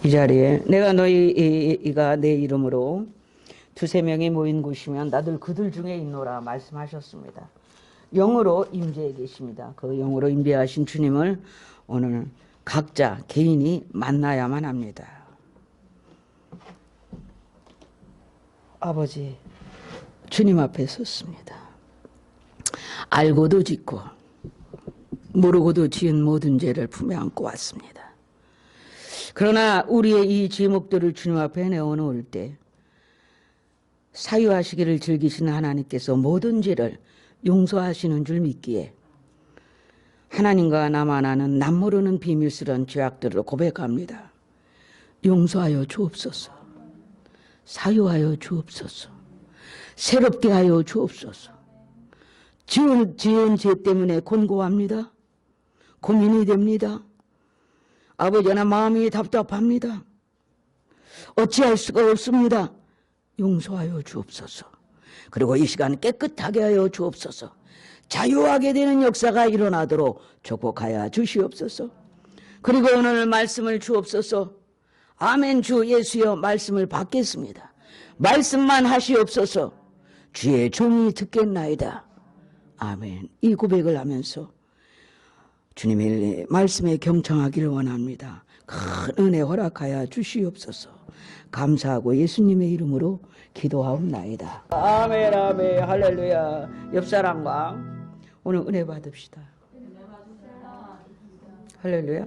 이 자리에 내가 너희가 내 이름으로 두세 명이 모인 곳이면 나들 그들 중에 있노라 말씀하셨습니다. 영으로 임재해 계십니다. 그 영으로 임재하신 주님을 오늘 각자 개인이 만나야만 합니다. 아버지, 주님 앞에 섰습니다. 알고도 짓고 모르고도 지은 모든 죄를 품에 안고 왔습니다. 그러나 우리의 이 제목들을 주님 앞에 내어놓을 때 사유하시기를 즐기시는 하나님께서 모든 죄를 용서하시는 줄 믿기에 하나님과 나만 아는 남모르는 비밀스러운 죄악들을 고백합니다. 용서하여 주옵소서. 사유하여 주옵소서. 새롭게 하여 주옵소서. 지은 죄 때문에 곤고합니다. 고민이 됩니다. 아버지, 나 마음이 답답합니다. 어찌할 수가 없습니다. 용서하여 주옵소서. 그리고 이 시간 깨끗하게 하여 주옵소서. 자유하게 되는 역사가 일어나도록 축복하여 주시옵소서. 그리고 오늘 말씀을 주옵소서. 아멘. 주 예수여, 말씀을 받겠습니다. 말씀만 하시옵소서. 주의 종이 듣겠나이다. 아멘. 이 고백을 하면서 주님의 말씀에 경청하기를 원합니다. 큰 은혜 허락하여 주시옵소서. 감사하고 예수님의 이름으로 기도하옵나이다. 아멘, 아멘, 할렐루야. 옆사람과 오늘 은혜 받읍시다. 할렐루야.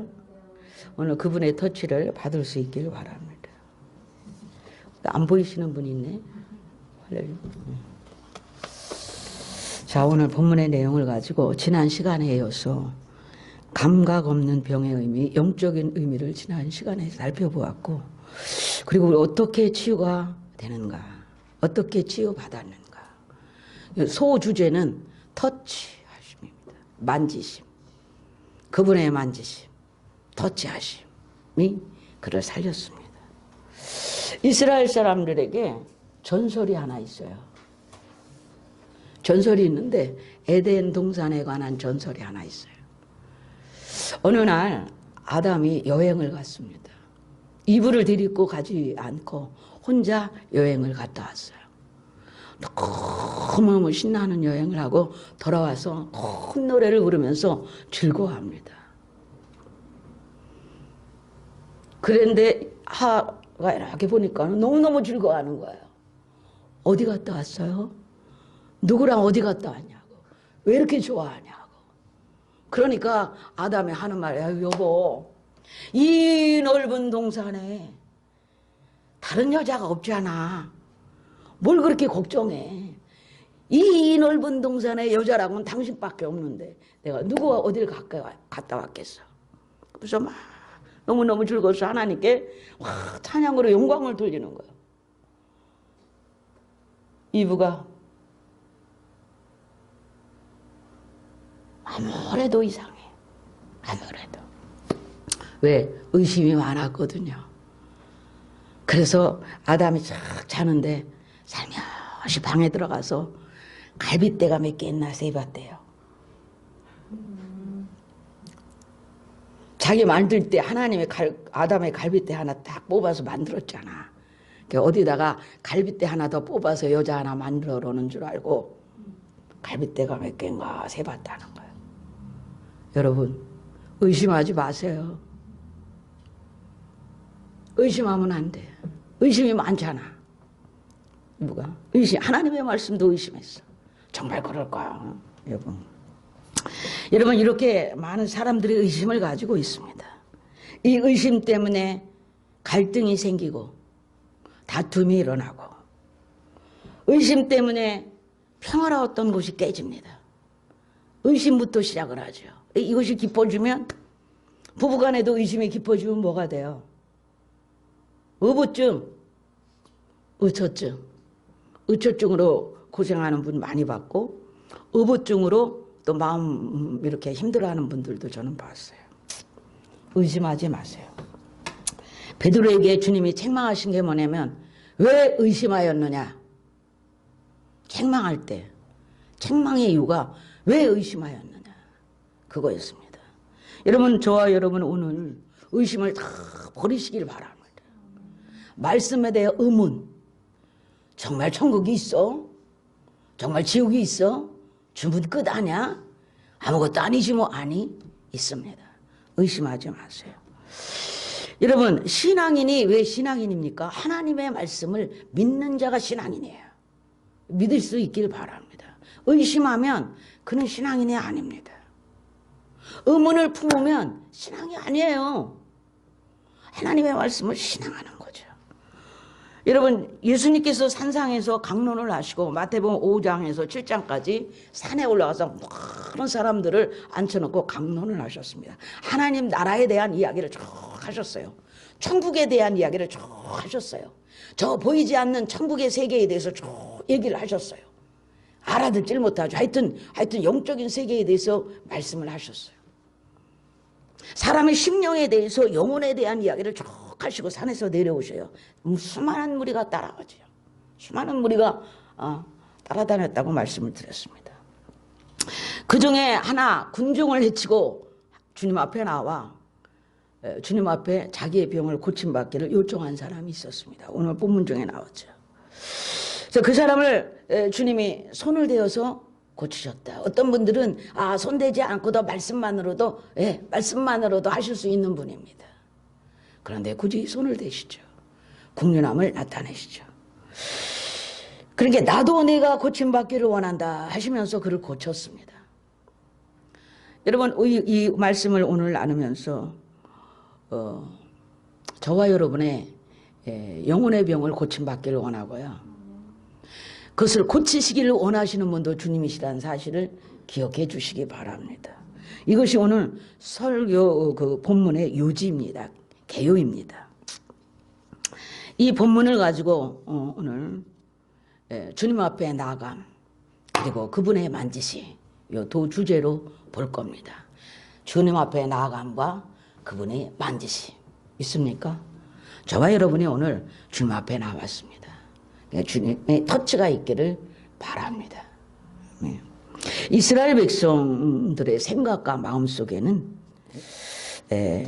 오늘 그분의 터치를 받을 수 있기를 바랍니다. 안 보이시는 분이 있네. 할렐루야. 자, 오늘 본문의 내용을 가지고 지난 시간에 이어서 감각 없는 병의 의미, 영적인 의미를 지난 시간에 살펴보았고, 그리고 우리 어떻게 치유가 되는가, 어떻게 치유받았는가. 소주제는 터치하심입니다. 만지심, 그분의 만지심, 터치하심이 그를 살렸습니다. 이스라엘 사람들에게 전설이 하나 있어요. 전설이 있는데 에덴 동산에 관한 전설이 하나 있어요. 어느 날 아담이 여행을 갔습니다. 이불을 들이고 가지 않고 혼자 여행을 갔다 왔어요. 너무 신나는 여행을 하고 돌아와서 큰 노래를 부르면서 즐거워합니다. 그런데 하가 이렇게 보니까 너무너무 즐거워하는 거예요. 어디 갔다 왔어요? 누구랑 어디 갔다 왔냐고. 왜 이렇게 좋아하냐고. 그러니까 아담이 하는 말이야. 여보, 이 넓은 동산에 다른 여자가 없잖아. 뭘 그렇게 걱정해. 이 넓은 동산에 여자라고는 당신밖에 없는데 내가 누구와 어딜 갔다 왔겠어. 그래서 막 너무너무 즐거워서 하나님께 찬양으로 영광을 돌리는 거예요. 이브가 아무래도 이상해. 아무래도. 왜? 의심이 많았거든요. 그래서 아담이 쫙 자는데 살며시 방에 들어가서 갈빗대가 몇 개 있나 세봤대요. 자기 만들 때 하나님의 아담의 갈빗대 하나 딱 뽑아서 만들었잖아. 어디다가 갈빗대 하나 더 뽑아서 여자 하나 만들어 놓는 줄 알고 갈빗대가 몇 개인가 세봤다는 거예요. 여러분, 의심하지 마세요. 의심하면 안 돼. 의심이 많잖아. 누가? 하나님의 말씀도 의심했어. 정말 그럴까? 여러분, 이렇게 많은 사람들이 의심을 가지고 있습니다. 이 의심 때문에 갈등이 생기고 다툼이 일어나고, 의심 때문에 평화로웠던 곳이 깨집니다. 의심부터 시작을 하죠. 이것이 깊어지면, 부부간에도 의심이 깊어지면 뭐가 돼요? 의부증, 의처증으로 고생하는 분 많이 봤고, 의부증으로 또 마음 이렇게 힘들어하는 분들도 저는 봤어요. 의심하지 마세요. 베드로에게 주님이 책망하신 게 뭐냐면, 왜 의심하였느냐? 책망할 때, 책망의 이유가 왜 의심하였느냐? 그거였습니다. 여러분, 저와 여러분 오늘 의심을 다 버리시길 바랍니다. 말씀에 대해 의문. 정말 천국이 있어? 정말 지옥이 있어? 주문 끝 아냐? 아무것도 아니지 뭐. 아니, 있습니다. 의심하지 마세요. 여러분, 신앙인이 왜 신앙인입니까? 하나님의 말씀을 믿는 자가 신앙인이에요. 믿을 수 있길 바랍니다. 의심하면 그는 신앙인이 아닙니다. 의문을 품으면 신앙이 아니에요. 하나님의 말씀을 신앙하는 거죠. 여러분, 예수님께서 산상에서 강론을 하시고 마태복음 5장에서 7장까지 산에 올라가서 많은 사람들을 앉혀놓고 강론을 하셨습니다. 하나님 나라에 대한 이야기를 쭉 하셨어요. 천국에 대한 이야기를 쭉 하셨어요. 저 보이지 않는 천국의 세계에 대해서 쭉 얘기를 하셨어요. 알아듣질 못하죠. 하여튼 영적인 세계에 대해서 말씀을 하셨어요. 사람의 심령에 대해서 영혼에 대한 이야기를 쭉 하시고 산에서 내려오셔요. 수많은 무리가 따라가죠. 수많은 무리가 따라다녔다고 말씀을 드렸습니다. 그 중에 하나 군중을 해치고 주님 앞에 나와 주님 앞에 자기의 병을 고침받기를 요청한 사람이 있었습니다. 오늘 본문 중에 나왔죠. 그래서 그 사람을 주님이 손을 대어서 고치셨다. 어떤 분들은 손대지 않고도 말씀만으로도 하실 수 있는 분입니다. 그런데 굳이 손을 대시죠. 국률함을 나타내시죠. 그러니까 나도 내가 고침받기를 원한다 하시면서 그를 고쳤습니다. 여러분, 이 말씀을 오늘 나누면서 저와 여러분의 영혼의 병을 고침받기를 원하고요. 그것을 고치시기를 원하시는 분도 주님이시라는 사실을 기억해 주시기 바랍니다. 이것이 오늘 설교 그 본문의 요지입니다. 개요입니다. 이 본문을 가지고 오늘 주님 앞에 나아감 그리고 그분의 만지시 이 두 주제로 볼 겁니다. 주님 앞에 나아감과 그분의 만지시 있습니까? 저와 여러분이 오늘 주님 앞에 나왔습니다. 주님의 터치가 있기를 바랍니다. 이스라엘 백성들의 생각과 마음속에는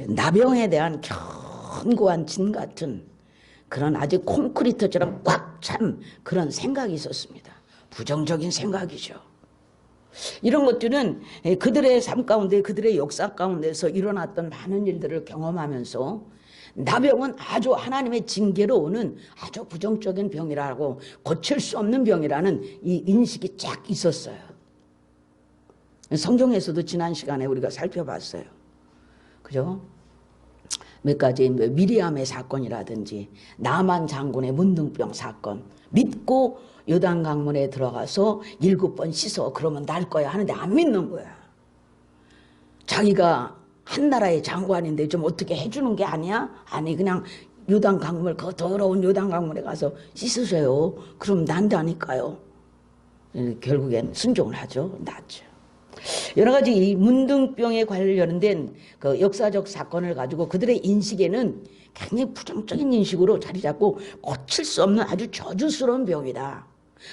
나병에 대한 견고한 진 같은 그런 아주 콘크리트처럼 꽉 찬 그런 생각이 있었습니다. 부정적인 생각이죠. 이런 것들은 그들의 삶 가운데 그들의 역사 가운데서 일어났던 많은 일들을 경험하면서 나병은 아주 하나님의 징계로 오는 아주 부정적인 병이라고 고칠 수 없는 병이라는 이 인식이 쫙 있었어요. 성경에서도 지난 시간에 우리가 살펴봤어요. 그죠? 몇 가지 미리암의 사건이라든지 나만 장군의 문둥병 사건 믿고 요단 강문에 들어가서 7번 씻어 그러면 날 거야 하는데 안 믿는 거야. 자기가 한 나라의 장관인데 좀 어떻게 해주는 게 아니야? 아니 그냥 요단 강물 그 더러운 요단 강물에 가서 씻으세요. 그럼 난다니까요. 결국엔 순종을 하죠. 낫죠. 여러 가지 이 문둥병에 관련된 그 역사적 사건을 가지고 그들의 인식에는 굉장히 부정적인 인식으로 자리 잡고 고칠 수 없는 아주 저주스러운 병이다.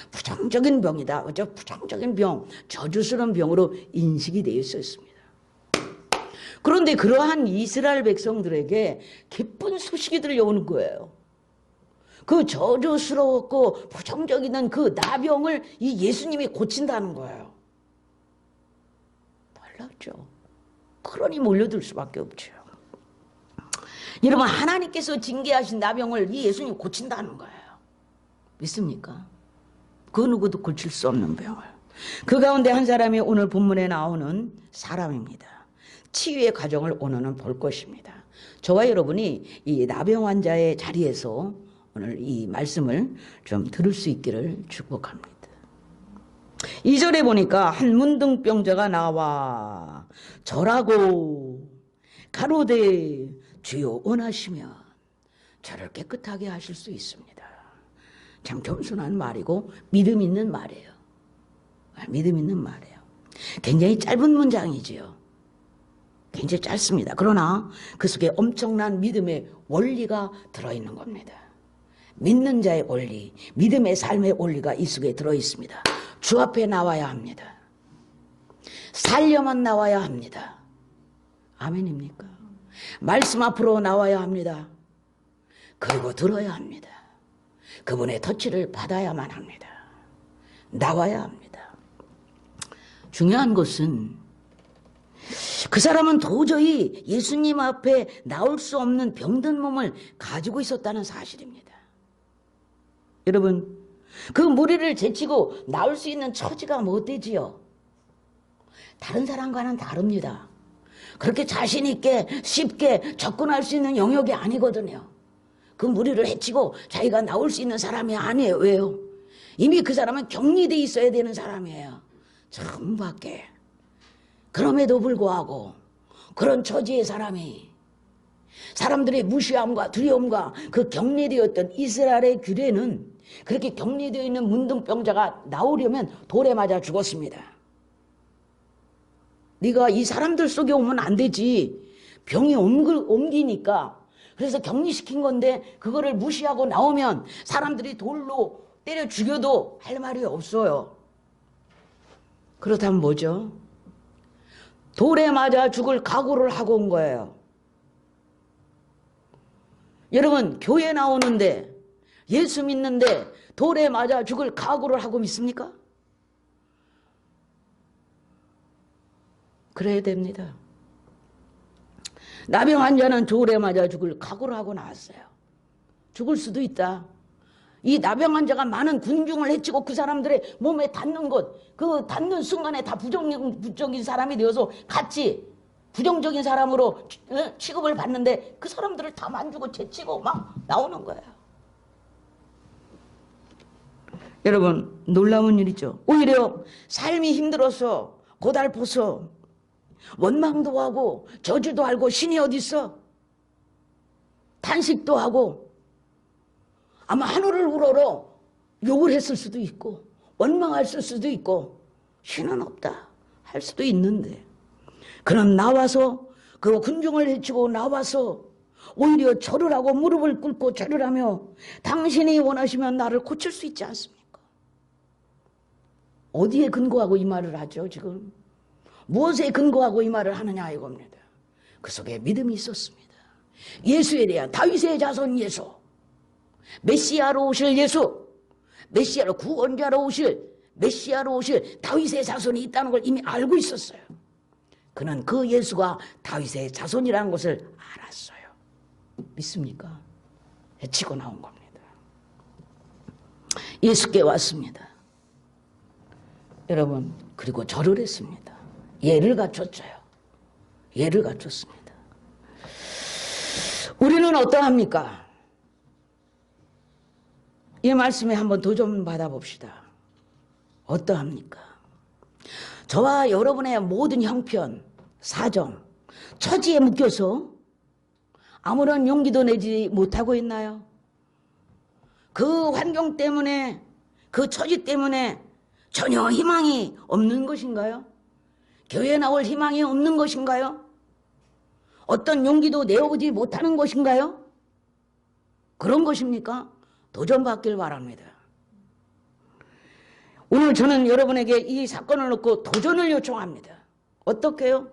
부정적인 병이다. 부정적인 병, 저주스러운 병으로 인식이 되어 있었습니다. 그런데 그러한 이스라엘 백성들에게 기쁜 소식이 들려오는 거예요. 그 저주스러웠고 부정적인 그 나병을 이 예수님이 고친다는 거예요. 놀랍죠. 그러니 몰려들 수밖에 없죠. 여러분, 하나님께서 징계하신 나병을 이 예수님이 고친다는 거예요. 믿습니까? 그 누구도 고칠 수 없는 병을. 그 가운데 한 사람이 오늘 본문에 나오는 사람입니다. 치유의 과정을 오늘은 볼 것입니다. 저와 여러분이 이 나병 환자의 자리에서 오늘 이 말씀을 좀 들을 수 있기를 축복합니다. 2절에 보니까 한 문둥병자가 나와 절하고 가로되 주여 원하시면 저를 깨끗하게 하실 수 있습니다. 참 겸손한 말이고 믿음 있는 말이에요. 믿음 있는 말이에요. 굉장히 짧은 문장이지요. 굉장히 짧습니다. 그러나 그 속에 엄청난 믿음의 원리가 들어있는 겁니다. 믿는 자의 원리, 믿음의 삶의 원리가 이 속에 들어있습니다. 주 앞에 나와야 합니다. 살려만 나와야 합니다. 아멘입니까? 말씀 앞으로 나와야 합니다. 그리고 들어야 합니다. 그분의 터치를 받아야만 합니다. 나와야 합니다. 중요한 것은 그 사람은 도저히 예수님 앞에 나올 수 없는 병든 몸을 가지고 있었다는 사실입니다. 여러분, 그 무리를 제치고 나올 수 있는 처지가 뭐 되지요? 다른 사람과는 다릅니다. 그렇게 자신 있게 쉽게 접근할 수 있는 영역이 아니거든요. 그 무리를 해치고 자기가 나올 수 있는 사람이 아니에요. 왜요? 이미 그 사람은 격리돼 있어야 되는 사람이에요. 처음 밖에. 그럼에도 불구하고 그런 처지의 사람이 사람들의 무시함과 두려움과 그 격리되었던 이스라엘의 규례는 그렇게 격리되어 있는 문둥병자가 나오려면 돌에 맞아 죽었습니다. 네가 이 사람들 속에 오면 안 되지. 병이 옮기니까. 그래서 격리시킨 건데 그거를 무시하고 나오면 사람들이 돌로 때려 죽여도 할 말이 없어요. 그렇다면 뭐죠? 돌에 맞아 죽을 각오를 하고 온 거예요. 여러분, 교회 나오는데 예수 믿는데 돌에 맞아 죽을 각오를 하고 믿습니까? 그래야 됩니다. 나병 환자는 돌에 맞아 죽을 각오를 하고 나왔어요. 죽을 수도 있다. 이 나병 환자가 많은 군중을 해치고 그 사람들의 몸에 닿는 것, 그 닿는 순간에 다 부정적인 사람이 되어서 같이 부정적인 사람으로 취급을 받는데 그 사람들을 다 만주고 제치고 막 나오는 거예요. 여러분, 놀라운 일이죠. 오히려 삶이 힘들어서 고달퍼서 원망도 하고 저주도 하고 신이 어디 있어? 탄식도 하고 아마 하늘을 우러러 욕을 했을 수도 있고 원망했을 수도 있고 신은 없다 할 수도 있는데 그럼 나와서 그 군중을 해치고 나와서 오히려 절을 하고 무릎을 꿇고 절을 하며 당신이 원하시면 나를 고칠 수 있지 않습니까? 어디에 근거하고 이 말을 하죠 지금? 무엇에 근거하고 이 말을 하느냐 이겁니다. 그 속에 믿음이 있었습니다. 예수에 대한 다윗의 자손 예수, 메시아로 오실 예수, 메시아로 구원자로 오실 메시아로 오실 다윗의 자손이 있다는 걸 이미 알고 있었어요. 그는 그 예수가 다윗의 자손이라는 것을 알았어요. 믿습니까? 해치고 나온 겁니다. 예수께 왔습니다. 여러분, 그리고 절을 했습니다. 예를 갖췄어요. 예를 갖췄습니다. 우리는 어떠합니까? 이 말씀에 한번 도전 받아봅시다. 어떠합니까? 저와 여러분의 모든 형편, 사정, 처지에 묶여서 아무런 용기도 내지 못하고 있나요? 그 환경 때문에, 그 처지 때문에 전혀 희망이 없는 것인가요? 교회에 나올 희망이 없는 것인가요? 어떤 용기도 내어오지 못하는 것인가요? 그런 것입니까? 도전받길 바랍니다. 오늘 저는 여러분에게 이 사건을 놓고 도전을 요청합니다. 어떻게요?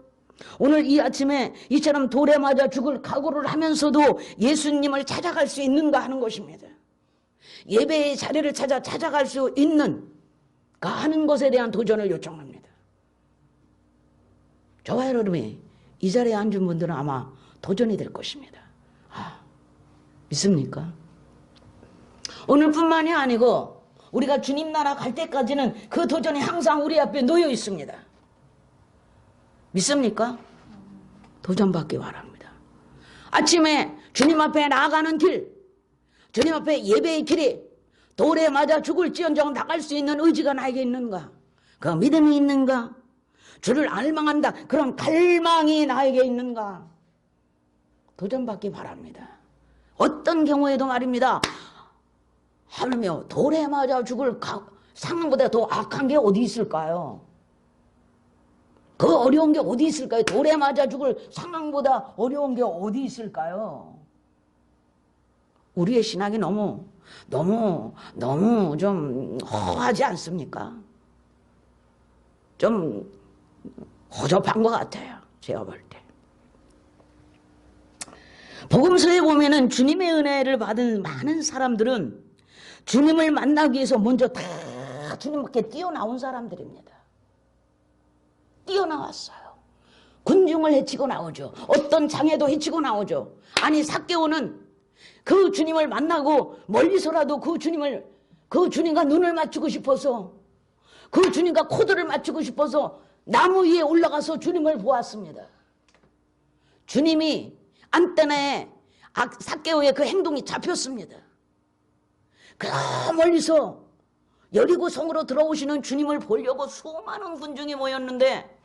오늘 이 아침에 이처럼 돌에 맞아 죽을 각오를 하면서도 예수님을 찾아갈 수 있는가 하는 것입니다. 예배의 자리를 찾아갈 수 있는가 하는 것에 대한 도전을 요청합니다. 저와 여러분이 이 자리에 앉은 분들은 아마 도전이 될 것입니다. 믿습니까? 오늘뿐만이 아니고 우리가 주님 나라 갈 때까지는 그 도전이 항상 우리 앞에 놓여 있습니다. 믿습니까? 도전받기 바랍니다. 아침에 주님 앞에 나아가는 길, 주님 앞에 예배의 길이 돌에 맞아 죽을지언정 나갈 수 있는 의지가 나에게 있는가? 그 믿음이 있는가? 주를 알망한다. 그런 갈망이 나에게 있는가? 도전받기 바랍니다. 어떤 경우에도 말입니다. 하물며 돌에 맞아 죽을 상황보다 더 악한 게 어디 있을까요? 그 어려운 게 어디 있을까요? 돌에 맞아 죽을 상황보다 어려운 게 어디 있을까요? 우리의 신앙이 너무 좀 허하지 않습니까? 좀 허접한 것 같아요. 제가 볼 때. 복음서에 보면은 주님의 은혜를 받은 많은 사람들은 주님을 만나기 위해서 먼저 다 주님께 뛰어나온 사람들입니다. 뛰어나왔어요. 군중을 헤치고 나오죠. 어떤 장애도 헤치고 나오죠. 아니 삭개오는 그 주님을 만나고 멀리서라도 그 주님과 눈을 맞추고 싶어서, 그 주님과 코드를 맞추고 싶어서 나무 위에 올라가서 주님을 보았습니다. 주님이 안테나에 삭개오의 그 행동이 잡혔습니다. 그 멀리서 여리고 성으로 들어오시는 주님을 보려고 수많은 군중이 모였는데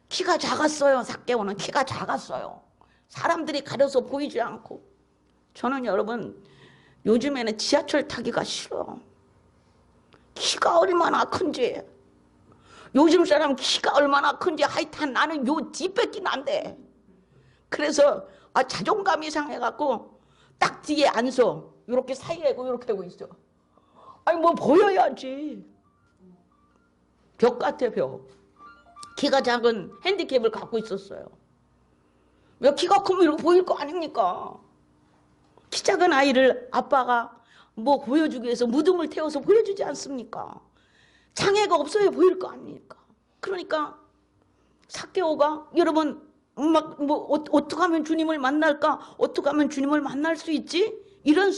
키가 작았어요. 삭개오는 키가 작았어요. 사람들이 가려서 보이지 않고. 저는 여러분 요즘에는 지하철 타기가 싫어. 키가 얼마나 큰지, 요즘 사람 키가 얼마나 큰지 하여튼 나는 요 뒷배기 난데. 그래서 자존감이 상해갖고 딱 뒤에 앉아. 이렇게 사이에 이렇게 하고 있어. 아니 뭐 보여야지. 벽 같아 벽. 키가 작은 핸디캡을 갖고 있었어요. 왜 키가 크면 이렇게 보일 거 아닙니까? 키 작은 아이를 아빠가 뭐 보여주기 위해서 무등을 태워서 보여주지 않습니까? 장애가 없어야 보일 거 아닙니까? 그러니까 삭개오가 여러분 어떻게 하면 주님을 만날까? 어떻게 하면 주님을 만날 수 있지? 이런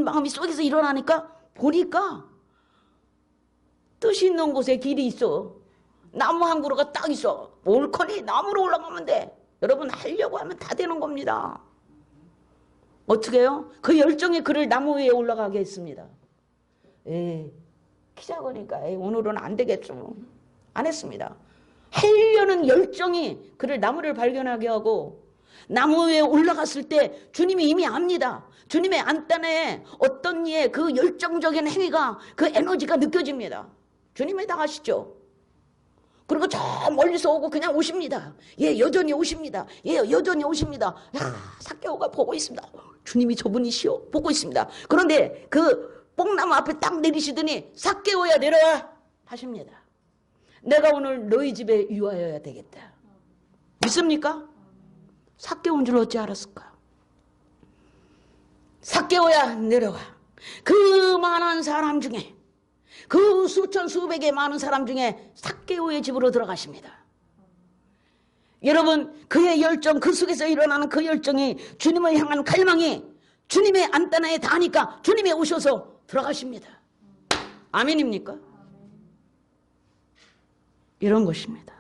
마음이 속에서 일어나니까 보니까 뜻이 있는 곳에 길이 있어. 나무 한 그루가 딱 있어. 올커니 나무로 올라가면 돼. 여러분 하려고 하면 다 되는 겁니다. 어떻게 해요? 그 열정이 그를 나무 위에 올라가게 했습니다. 키 작으니까 오늘은 안 되겠죠. 안 했습니다. 하려는 열정이 그를 나무를 발견하게 하고, 나무 위에 올라갔을 때 주님이 이미 압니다. 주님의 안단에 어떤 이의 그 열정적인 행위가, 그 에너지가 느껴집니다. 주님이 다 아시죠? 그리고 저 멀리서 오고 그냥 오십니다. 예, 여전히 오십니다. 예, 여전히 오십니다. 삭개오가 보고 있습니다. 주님이 저분이시오? 보고 있습니다. 그런데 그 뽕나무 앞에 딱 내리시더니 삭개오야 내려야 하십니다. 내가 오늘 너희 집에 유하여야 되겠다. 믿습니까? 삭개오인 줄 어찌 알았을까? 삭개오야 내려와. 그 많은 사람 중에, 그 수천 수백의 많은 사람 중에 삭개오의 집으로 들어가십니다. 여러분 그의 열정, 그 속에서 일어나는 그 열정이, 주님을 향한 갈망이 주님의 안테나에 닿으니까 주님이 오셔서 들어가십니다. 아멘입니까? 이런 것입니다.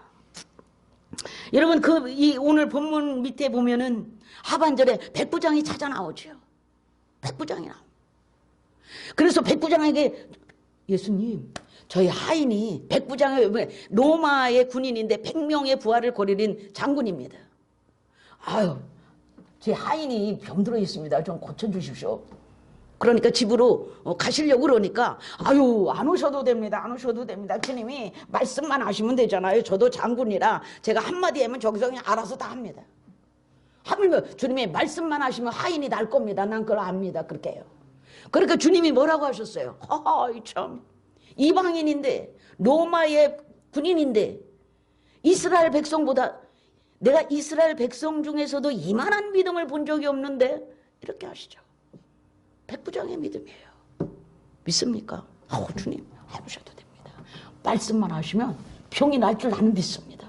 여러분 이 오늘 본문 밑에 보면은 하반절에 백부장이 찾아 나오죠. 백부장이 나옵니다. 그래서 백부장에게 예수님, 저희 하인이 백부장의 로마의 군인인데 100명의 부하를 거느린 장군입니다. 아유, 제 하인이 병들어 있습니다. 좀 고쳐주십시오. 그러니까 집으로 가시려고 그러니까 아유 안 오셔도 됩니다. 안 오셔도 됩니다. 주님이 말씀만 하시면 되잖아요. 저도 장군이라 제가 한마디 하면 저기서 그냥 알아서 다 합니다. 하물며 주님이 말씀만 하시면 하인이 날 겁니다. 난 그걸 압니다. 그렇게 해요. 그러니까 주님이 뭐라고 하셨어요? 참 이방인인데, 로마의 군인인데, 이스라엘 백성보다, 내가 이스라엘 백성 중에서도 이만한 믿음을 본 적이 없는데 이렇게 하시죠. 백부장의 믿음이에요. 믿습니까? 주님 해보셔도 됩니다. 말씀만 하시면 병이 날 줄 나는 믿습니다.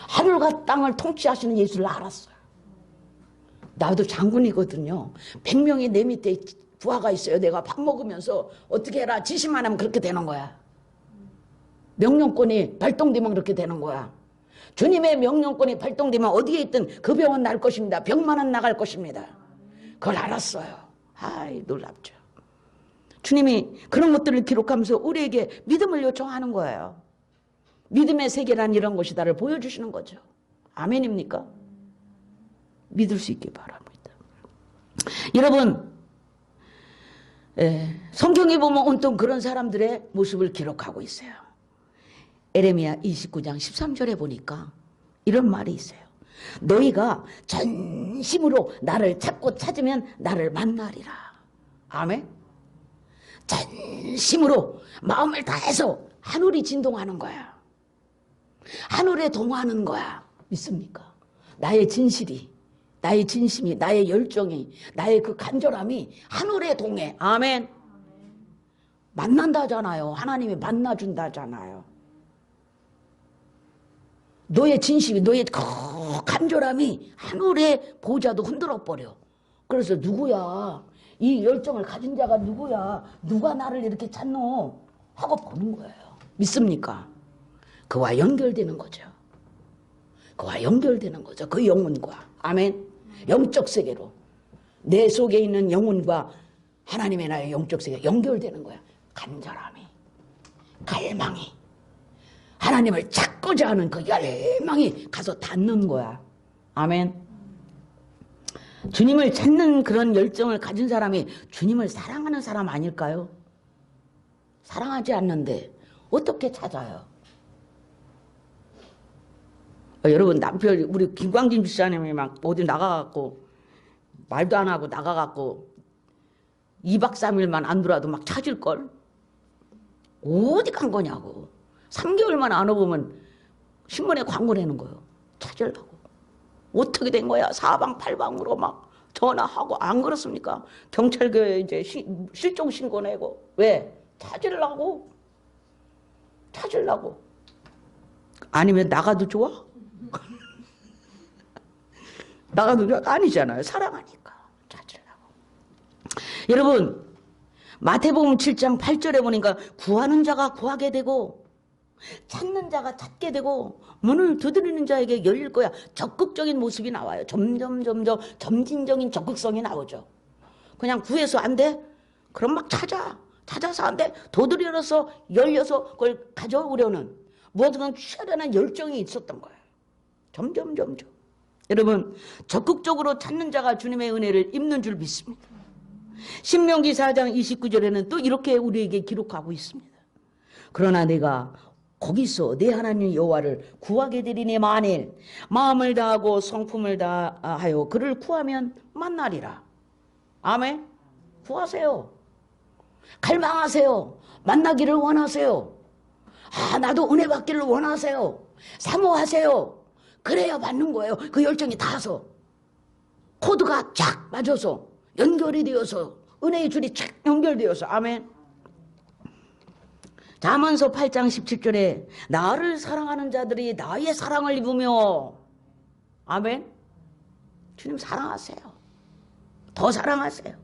하늘과 땅을 통치하시는 예수를 알았어요. 나도 장군이거든요. 100명이 내 밑에 부하가 있어요. 내가 밥 먹으면서 어떻게 해라 지시만 하면 그렇게 되는 거야. 명령권이 발동되면 그렇게 되는 거야. 주님의 명령권이 발동되면 어디에 있든 그 병은 날 것입니다. 병만은 나갈 것입니다. 그걸 알았어요. 놀랍죠. 주님이 그런 것들을 기록하면서 우리에게 믿음을 요청하는 거예요. 믿음의 세계란 이런 것이다를 보여주시는 거죠. 아멘입니까? 믿을 수 있기 바랍니다. 여러분, 성경에 보면 온통 그런 사람들의 모습을 기록하고 있어요. 에레미야 29장 13절에 보니까 이런 말이 있어요. 너희가 전심으로 나를 찾고 찾으면 나를 만나리라. 아멘. 전심으로 마음을 다해서 하늘이 진동하는 거야. 하늘에 동하는 거야. 믿습니까? 나의 진실이 나의 진심이, 나의 열정이, 나의 그 간절함이 하늘에 동해. 아멘. 만난다잖아요. 하나님이 만나준다잖아요. 너의 진심이, 너의 그 간절함이 하늘의 보좌도 흔들어 버려. 그래서 누구야? 이 열정을 가진 자가 누구야? 누가 나를 이렇게 찾노? 하고 보는 거예요. 믿습니까? 그와 연결되는 거죠. 그와 연결되는 거죠. 그 영혼과. 아멘. 영적 세계로. 내 속에 있는 영혼과 하나님의 나의 영적 세계 연결되는 거야. 간절함이, 갈망이, 하나님을 찾고자 하는 그 열망이 가서 닿는 거야. 아멘. 주님을 찾는 그런 열정을 가진 사람이 주님을 사랑하는 사람 아닐까요? 사랑하지 않는데 어떻게 찾아요? 여러분, 남편, 우리 김광진 집사님이 막 어디 나가갖고 말도 안 하고 나가갖고 2박 3일만 안 돌아도 막 찾을걸? 어디 간 거냐고. 3개월만 안 와보면 신문에 광고 내는 거예요. 찾으려고. 어떻게 된 거야? 사방팔방으로 막 전화하고. 안 그렇습니까? 경찰서에 이제 실종 신고 내고. 왜? 찾으려고. 찾으려고. 아니면 나가도 좋아? 나가도 좋아? 아니잖아요. 사랑하니까 찾으려고. 여러분, 마태복음 7장 8절에 보니까 구하는 자가 구하게 되고 찾는 자가 찾게 되고 문을 두드리는 자에게 열릴 거야. 적극적인 모습이 나와요. 점점 점진적인 적극성이 나오죠. 그냥 구해서 안 돼? 그럼 막 찾아서 안 돼? 도드려서 열려서 그걸 가져오려는 무엇인가 취하려는 열정이 있었던 거예요. 점점. 여러분, 적극적으로 찾는 자가 주님의 은혜를 입는 줄 믿습니다. 신명기 4장 29절에는 또 이렇게 우리에게 기록하고 있습니다. 그러나 내가 거기서 내 하나님 여호와를 구하게 되리니 만일 마음을 다하고 성품을 다하여 그를 구하면 만나리라. 아멘. 구하세요. 갈망하세요. 만나기를 원하세요. 나도 은혜 받기를 원하세요. 사모하세요. 그래야 받는 거예요. 그 열정이 닿아서 코드가 쫙 맞아서 연결이 되어서 은혜의 줄이 쫙 연결되어서. 아멘. 잠언서 8장 17절에 나를 사랑하는 자들이 나의 사랑을 입으며. 아멘. 주님 사랑하세요. 더 사랑하세요.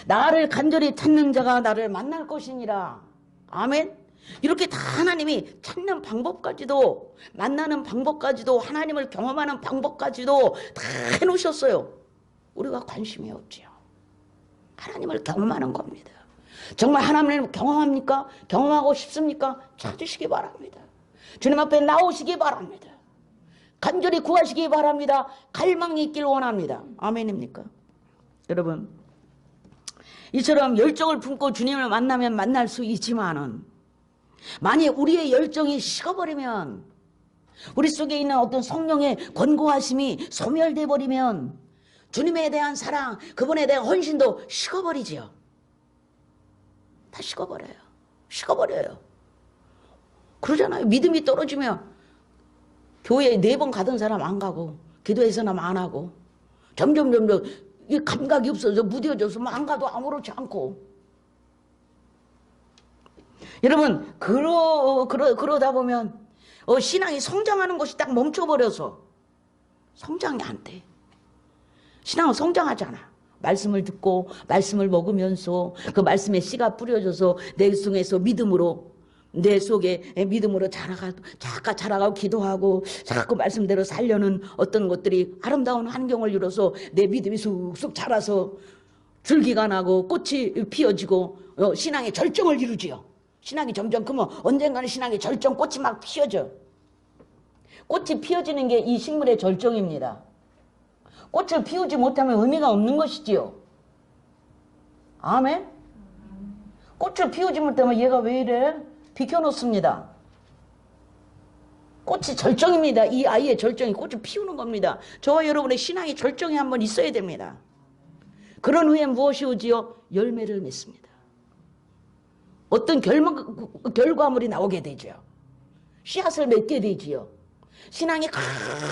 나를 간절히 찾는 자가 나를 만날 것이니라. 아멘. 이렇게 다 하나님이 찾는 방법까지도, 만나는 방법까지도, 하나님을 경험하는 방법까지도 다 해놓으셨어요. 우리가 관심이 없지요. 하나님을 경험하는 겁니다. 정말 하나님을 경험합니까? 경험하고 싶습니까? 찾으시기 바랍니다. 주님 앞에 나오시기 바랍니다. 간절히 구하시기 바랍니다. 갈망이 있길 원합니다. 아멘입니까? 여러분, 이처럼 열정을 품고 주님을 만나면 만날 수 있지만은 만약 우리의 열정이 식어버리면, 우리 속에 있는 어떤 성령의 권고하심이 소멸돼 버리면 주님에 대한 사랑, 그분에 대한 헌신도 식어버리지요. 다 식어버려요. 그러잖아요. 믿음이 떨어지면 교회에 4번 가던 사람 안 가고, 기도해서나 안 하고, 점점 이 감각이 없어서 무뎌져서 안 가도 아무렇지 않고. 여러분, 그러다 보면 신앙이 성장하는 것이 딱 멈춰버려서 성장이 안 돼. 신앙은 성장하잖아. 말씀을 듣고 말씀을 먹으면서 그 말씀의 씨가 뿌려져서 내 속에서 내 속에 믿음으로 자라가고 기도하고 자꾸 말씀대로 살려는 어떤 것들이 아름다운 환경을 이뤄서 내 믿음이 쑥쑥 자라서 줄기가 나고 꽃이 피어지고 신앙의 절정을 이루지요. 신앙이 점점 크면 언젠가는 신앙의 절정, 꽃이 막 피어져. 꽃이 피어지는 게 이 식물의 절정입니다. 꽃을 피우지 못하면 의미가 없는 것이지요. 아멘? 꽃을 피우지 못하면 얘가 왜 이래? 비켜놓습니다. 꽃이 절정입니다. 이 아이의 절정이 꽃을 피우는 겁니다. 저와 여러분의 신앙의 절정이 한번 있어야 됩니다. 그런 후에 무엇이 오지요? 열매를 맺습니다. 어떤 결과물이 나오게 되죠. 씨앗을 맺게 되지요. 신앙이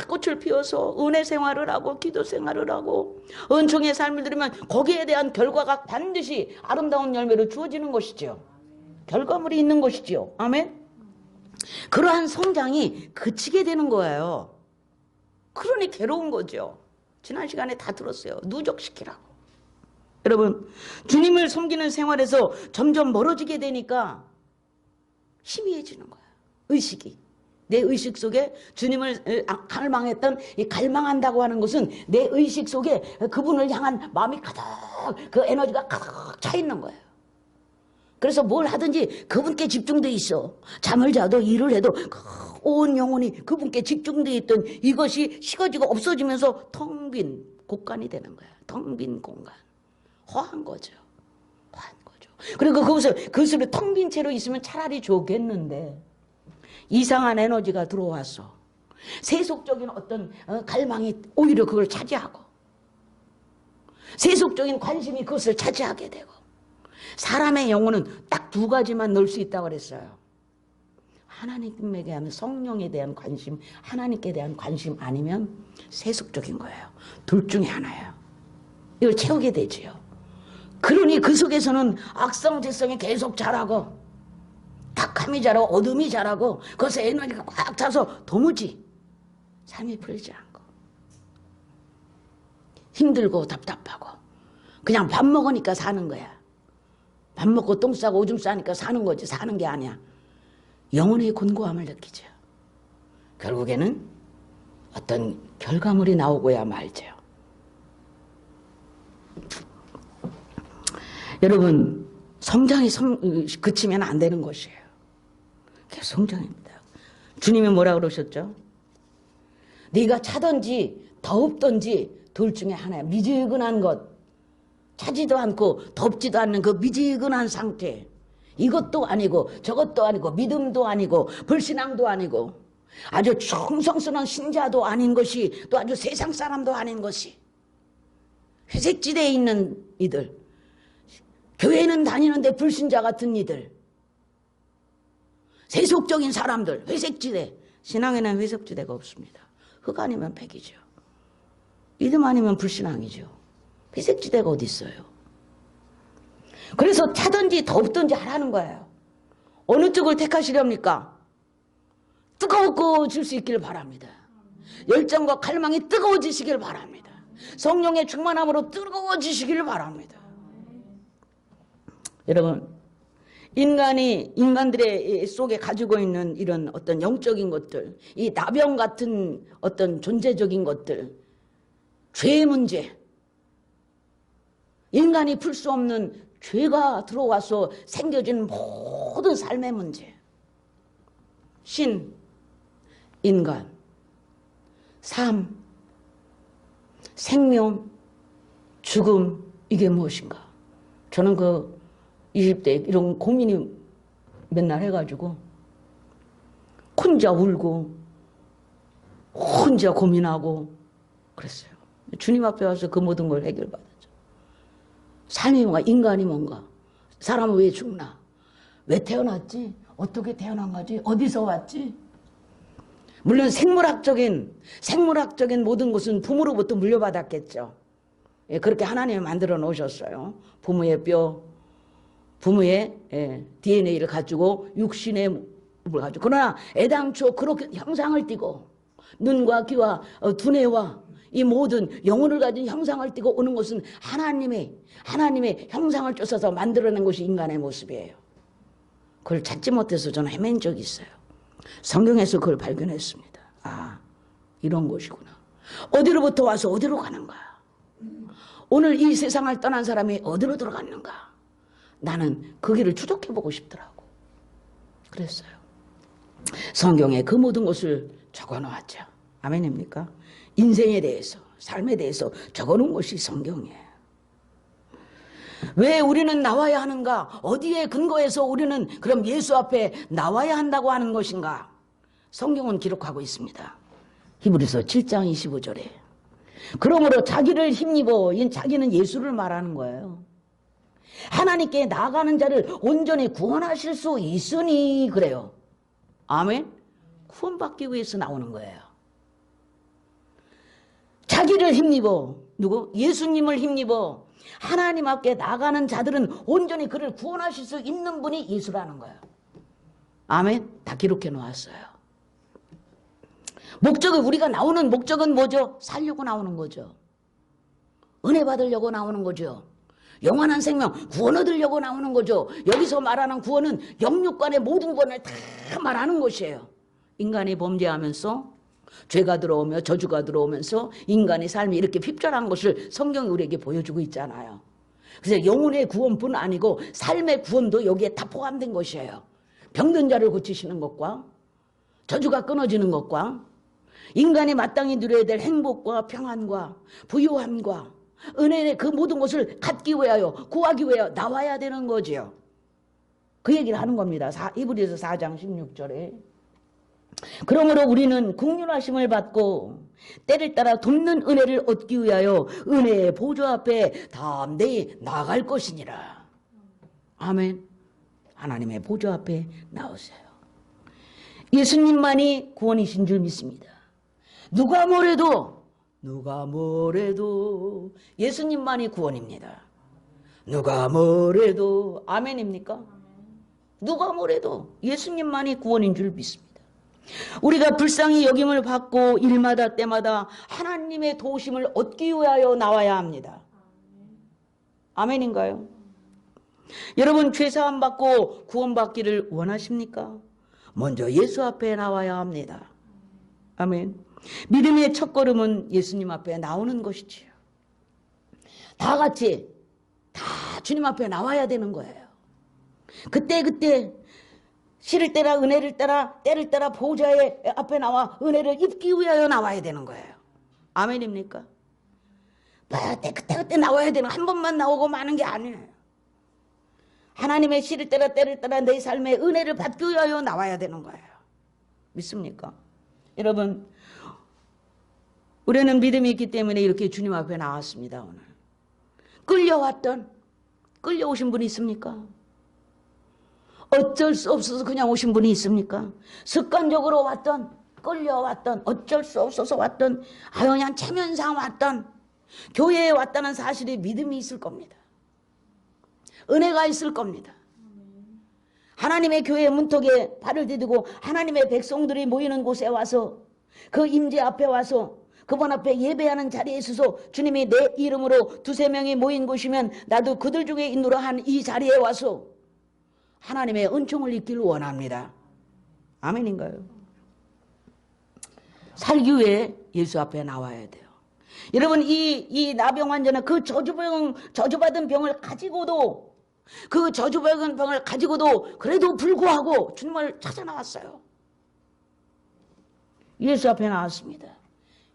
꽃을 피워서 은혜 생활을 하고 기도 생활을 하고 은총의 삶을 들으면 거기에 대한 결과가 반드시 아름다운 열매로 주어지는 것이지요. 결과물이 있는 것이지요. 아멘. 그러한 성장이 그치게 되는 거예요. 그러니 괴로운 거죠. 지난 시간에 다 들었어요. 누적시키라고. 여러분, 주님을 섬기는 생활에서 점점 멀어지게 되니까 희미해지는 거예요. 의식이. 내 의식 속에 주님을 갈망했던 이 갈망한다고 하는 것은 내 의식 속에 그분을 향한 마음이 가득, 그 에너지가 가득 차 있는 거예요. 그래서 뭘 하든지 그분께 집중돼 있어. 잠을 자도 일을 해도 온 영혼이 그분께 집중돼 있던 이것이 식어지고 없어지면서 텅 빈 곳간이 되는 거야. 텅 빈 공간. 허한 거죠. 허한 거죠. 그리고 그 속에 텅 빈 채로 있으면 차라리 좋겠는데 이상한 에너지가 들어와서 세속적인 어떤 갈망이 오히려 그걸 차지하고 세속적인 관심이 그것을 차지하게 되고 사람의 영혼은 딱 두 가지만 넣을 수 있다고 그랬어요. 하나님에 대한 성령에 대한 관심, 하나님께 대한 관심 아니면 세속적인 거예요. 둘 중에 하나예요. 이걸 채우게 되지요. 그러니 그 속에서는 악성지성이 계속 자라고 탁함이 자라고 어둠이 자라고 거기서 에너지가 꽉 차서 도무지 삶이 풀리지 않고 힘들고 답답하고 그냥 밥 먹으니까 사는 거야. 밥 먹고 똥 싸고 오줌 싸니까 사는 거지 사는 게 아니야. 영혼의 곤고함을 느끼죠. 결국에는 어떤 결과물이 나오고야 말죠. 여러분, 성장이 그치면 안 되는 것이에요. 그게 성장입니다. 주님이 뭐라 그러셨죠? 네가 차든지 덥든지 둘 중에 하나야. 미지근한 것, 차지도 않고 덥지도 않는 그 미지근한 상태. 이것도 아니고 저것도 아니고 믿음도 아니고 불신앙도 아니고 아주 충성스러운 신자도 아닌 것이 또 아주 세상 사람도 아닌 것이 회색지대에 있는 이들, 교회는 다니는데 불신자 같은 이들, 세속적인 사람들, 회색지대. 신앙에는 회색지대가 없습니다. 흙 아니면 백이죠. 믿음 아니면 불신앙이죠. 회색지대가 어디 있어요. 그래서 차든지 덥든지 하라는 거예요. 어느 쪽을 택하시렵니까? 뜨거워질 수 있기를 바랍니다. 열정과 갈망이 뜨거워지시길 바랍니다. 성령의 충만함으로 뜨거워지시길 바랍니다. 여러분, 인간들의 속에 가지고 있는 이런 어떤 영적인 것들, 이 나병 같은 어떤 존재적인 것들, 죄의 문제, 인간이 풀 수 없는 죄가 들어와서 생겨진 모든 삶의 문제, 신, 인간, 삶, 생명, 죽음, 이게 무엇인가? 저는 그 20대 이런 고민이 맨날 해가지고 혼자 울고 혼자 고민하고 그랬어요. 주님 앞에 와서 그 모든 걸 해결받았죠. 삶이 뭔가, 인간이 뭔가, 사람은 왜 죽나, 왜 태어났지, 어떻게 태어난 거지, 어디서 왔지. 물론 생물학적인 모든 것은 부모로부터 물려받았겠죠. 예, 그렇게 하나님이 만들어 놓으셨어요. 부모의 뼈, 부모의 DNA를 가지고 육신의 몸을 가지고. 그러나 애당초 그렇게 형상을 띠고 눈과 귀와 두뇌와 이 모든 영혼을 가진 형상을 띠고 오는 것은 하나님의 형상을 쫓아서 만들어낸 것이 인간의 모습이에요. 그걸 찾지 못해서 저는 헤맨 적이 있어요. 성경에서 그걸 발견했습니다. 아, 이런 것이구나. 어디로부터 와서 어디로 가는가? 오늘 이 세상을 떠난 사람이 어디로 들어갔는가? 나는 그 길을 추적해보고 싶더라고. 그랬어요. 성경에 그 모든 것을 적어놓았죠. 아멘입니까? 인생에 대해서, 삶에 대해서 적어놓은 것이 성경이에요. 왜 우리는 나와야 하는가? 어디에 근거해서 우리는 그럼 예수 앞에 나와야 한다고 하는 것인가? 성경은 기록하고 있습니다. 히브리서 7장 25절에. 그러므로 자기를 힘입어, 자기는 예수를 말하는 거예요. 하나님께 나아가는 자를 온전히 구원하실 수 있으니 그래요. 아멘? 구원받기 위해서 나오는 거예요. 자기를 힘입어, 누구? 예수님을 힘입어 하나님 앞에 나가는 자들은 온전히 그를 구원하실 수 있는 분이 예수라는 거예요. 아멘. 다 기록해 놓았어요. 목적은, 우리가 나오는 목적은 뭐죠? 살려고 나오는 거죠. 은혜 받으려고 나오는 거죠. 영원한 생명, 구원 얻으려고 나오는 거죠. 여기서 말하는 구원은 영육간의 모든 구원을 다 말하는 것이에요. 인간이 범죄하면서 죄가 들어오며 저주가 들어오면서 인간의 삶이 이렇게 핍절한 것을 성경이 우리에게 보여주고 있잖아요. 그래서 영혼의 구원뿐 아니고 삶의 구원도 여기에 다 포함된 것이에요. 병든 자를 고치시는 것과 저주가 끊어지는 것과 인간이 마땅히 누려야 될 행복과 평안과 부유함과 은혜의 그 모든 것을 갖기 위하여, 구하기 위하여 나와야 되는 거지요. 그 얘기를 하는 겁니다. 히브리서 4장 16절에. 그러므로 우리는 긍휼하심을 받고 때를 따라 돕는 은혜를 얻기 위하여 은혜의 보좌 앞에 담대히 나아갈 것이니라. 아멘. 하나님의 보좌 앞에 나오세요. 예수님만이 구원이신 줄 믿습니다. 누가 뭐래도 예수님만이 구원입니다. 누가 뭐래도, 아멘입니까? 누가 뭐래도 예수님만이 구원인 줄 믿습니다. 우리가 불쌍히 여김을 받고 일마다 때마다 하나님의 도우심을 얻기 위하여 나와야 합니다. 아멘인가요? 여러분, 죄사함 받고 구원받기를 원하십니까? 먼저 예수 앞에 나와야 합니다. 아멘. 믿음의 첫걸음은 예수님 앞에 나오는 것이지요. 다 같이 다 주님 앞에 나와야 되는 거예요. 그때 씨를 따라 은혜를 따라 때를 따라 보좌의 앞에 나와 은혜를 입기 위하여 나와야 되는 거예요. 아멘입니까? 그때 나와야 되는, 한 번만 나오고 마는 게 아니에요. 하나님의 씨를 따라 때를 따라 내 삶에 은혜를 받기 위하여 나와야 되는 거예요. 믿습니까? 여러분, 우리는 믿음이 있기 때문에 이렇게 주님 앞에 나왔습니다. 오늘 끌려오신 분이 있습니까? 어쩔 수 없어서 그냥 오신 분이 있습니까? 습관적으로 끌려왔던, 어쩔 수 없어서 왔던, 그냥 체면상 왔던, 교회에 왔다는 사실에 믿음이 있을 겁니다. 은혜가 있을 겁니다. 하나님의 교회 문턱에 발을 디디고 하나님의 백성들이 모이는 곳에 와서, 그 임재 앞에 와서, 그분 앞에 예배하는 자리에 있어서 주님이 내 이름으로 두세 명이 모인 곳이면 나도 그들 중에 있노라 한 이 자리에 와서 하나님의 은총을 입기를 원합니다. 아멘인가요? 살기 위해 예수 앞에 나와야 돼요. 여러분, 이 나병 환자는 그 저주받은 병을 가지고도, 그래도 불구하고 주님을 찾아 나왔어요. 예수 앞에 나왔습니다.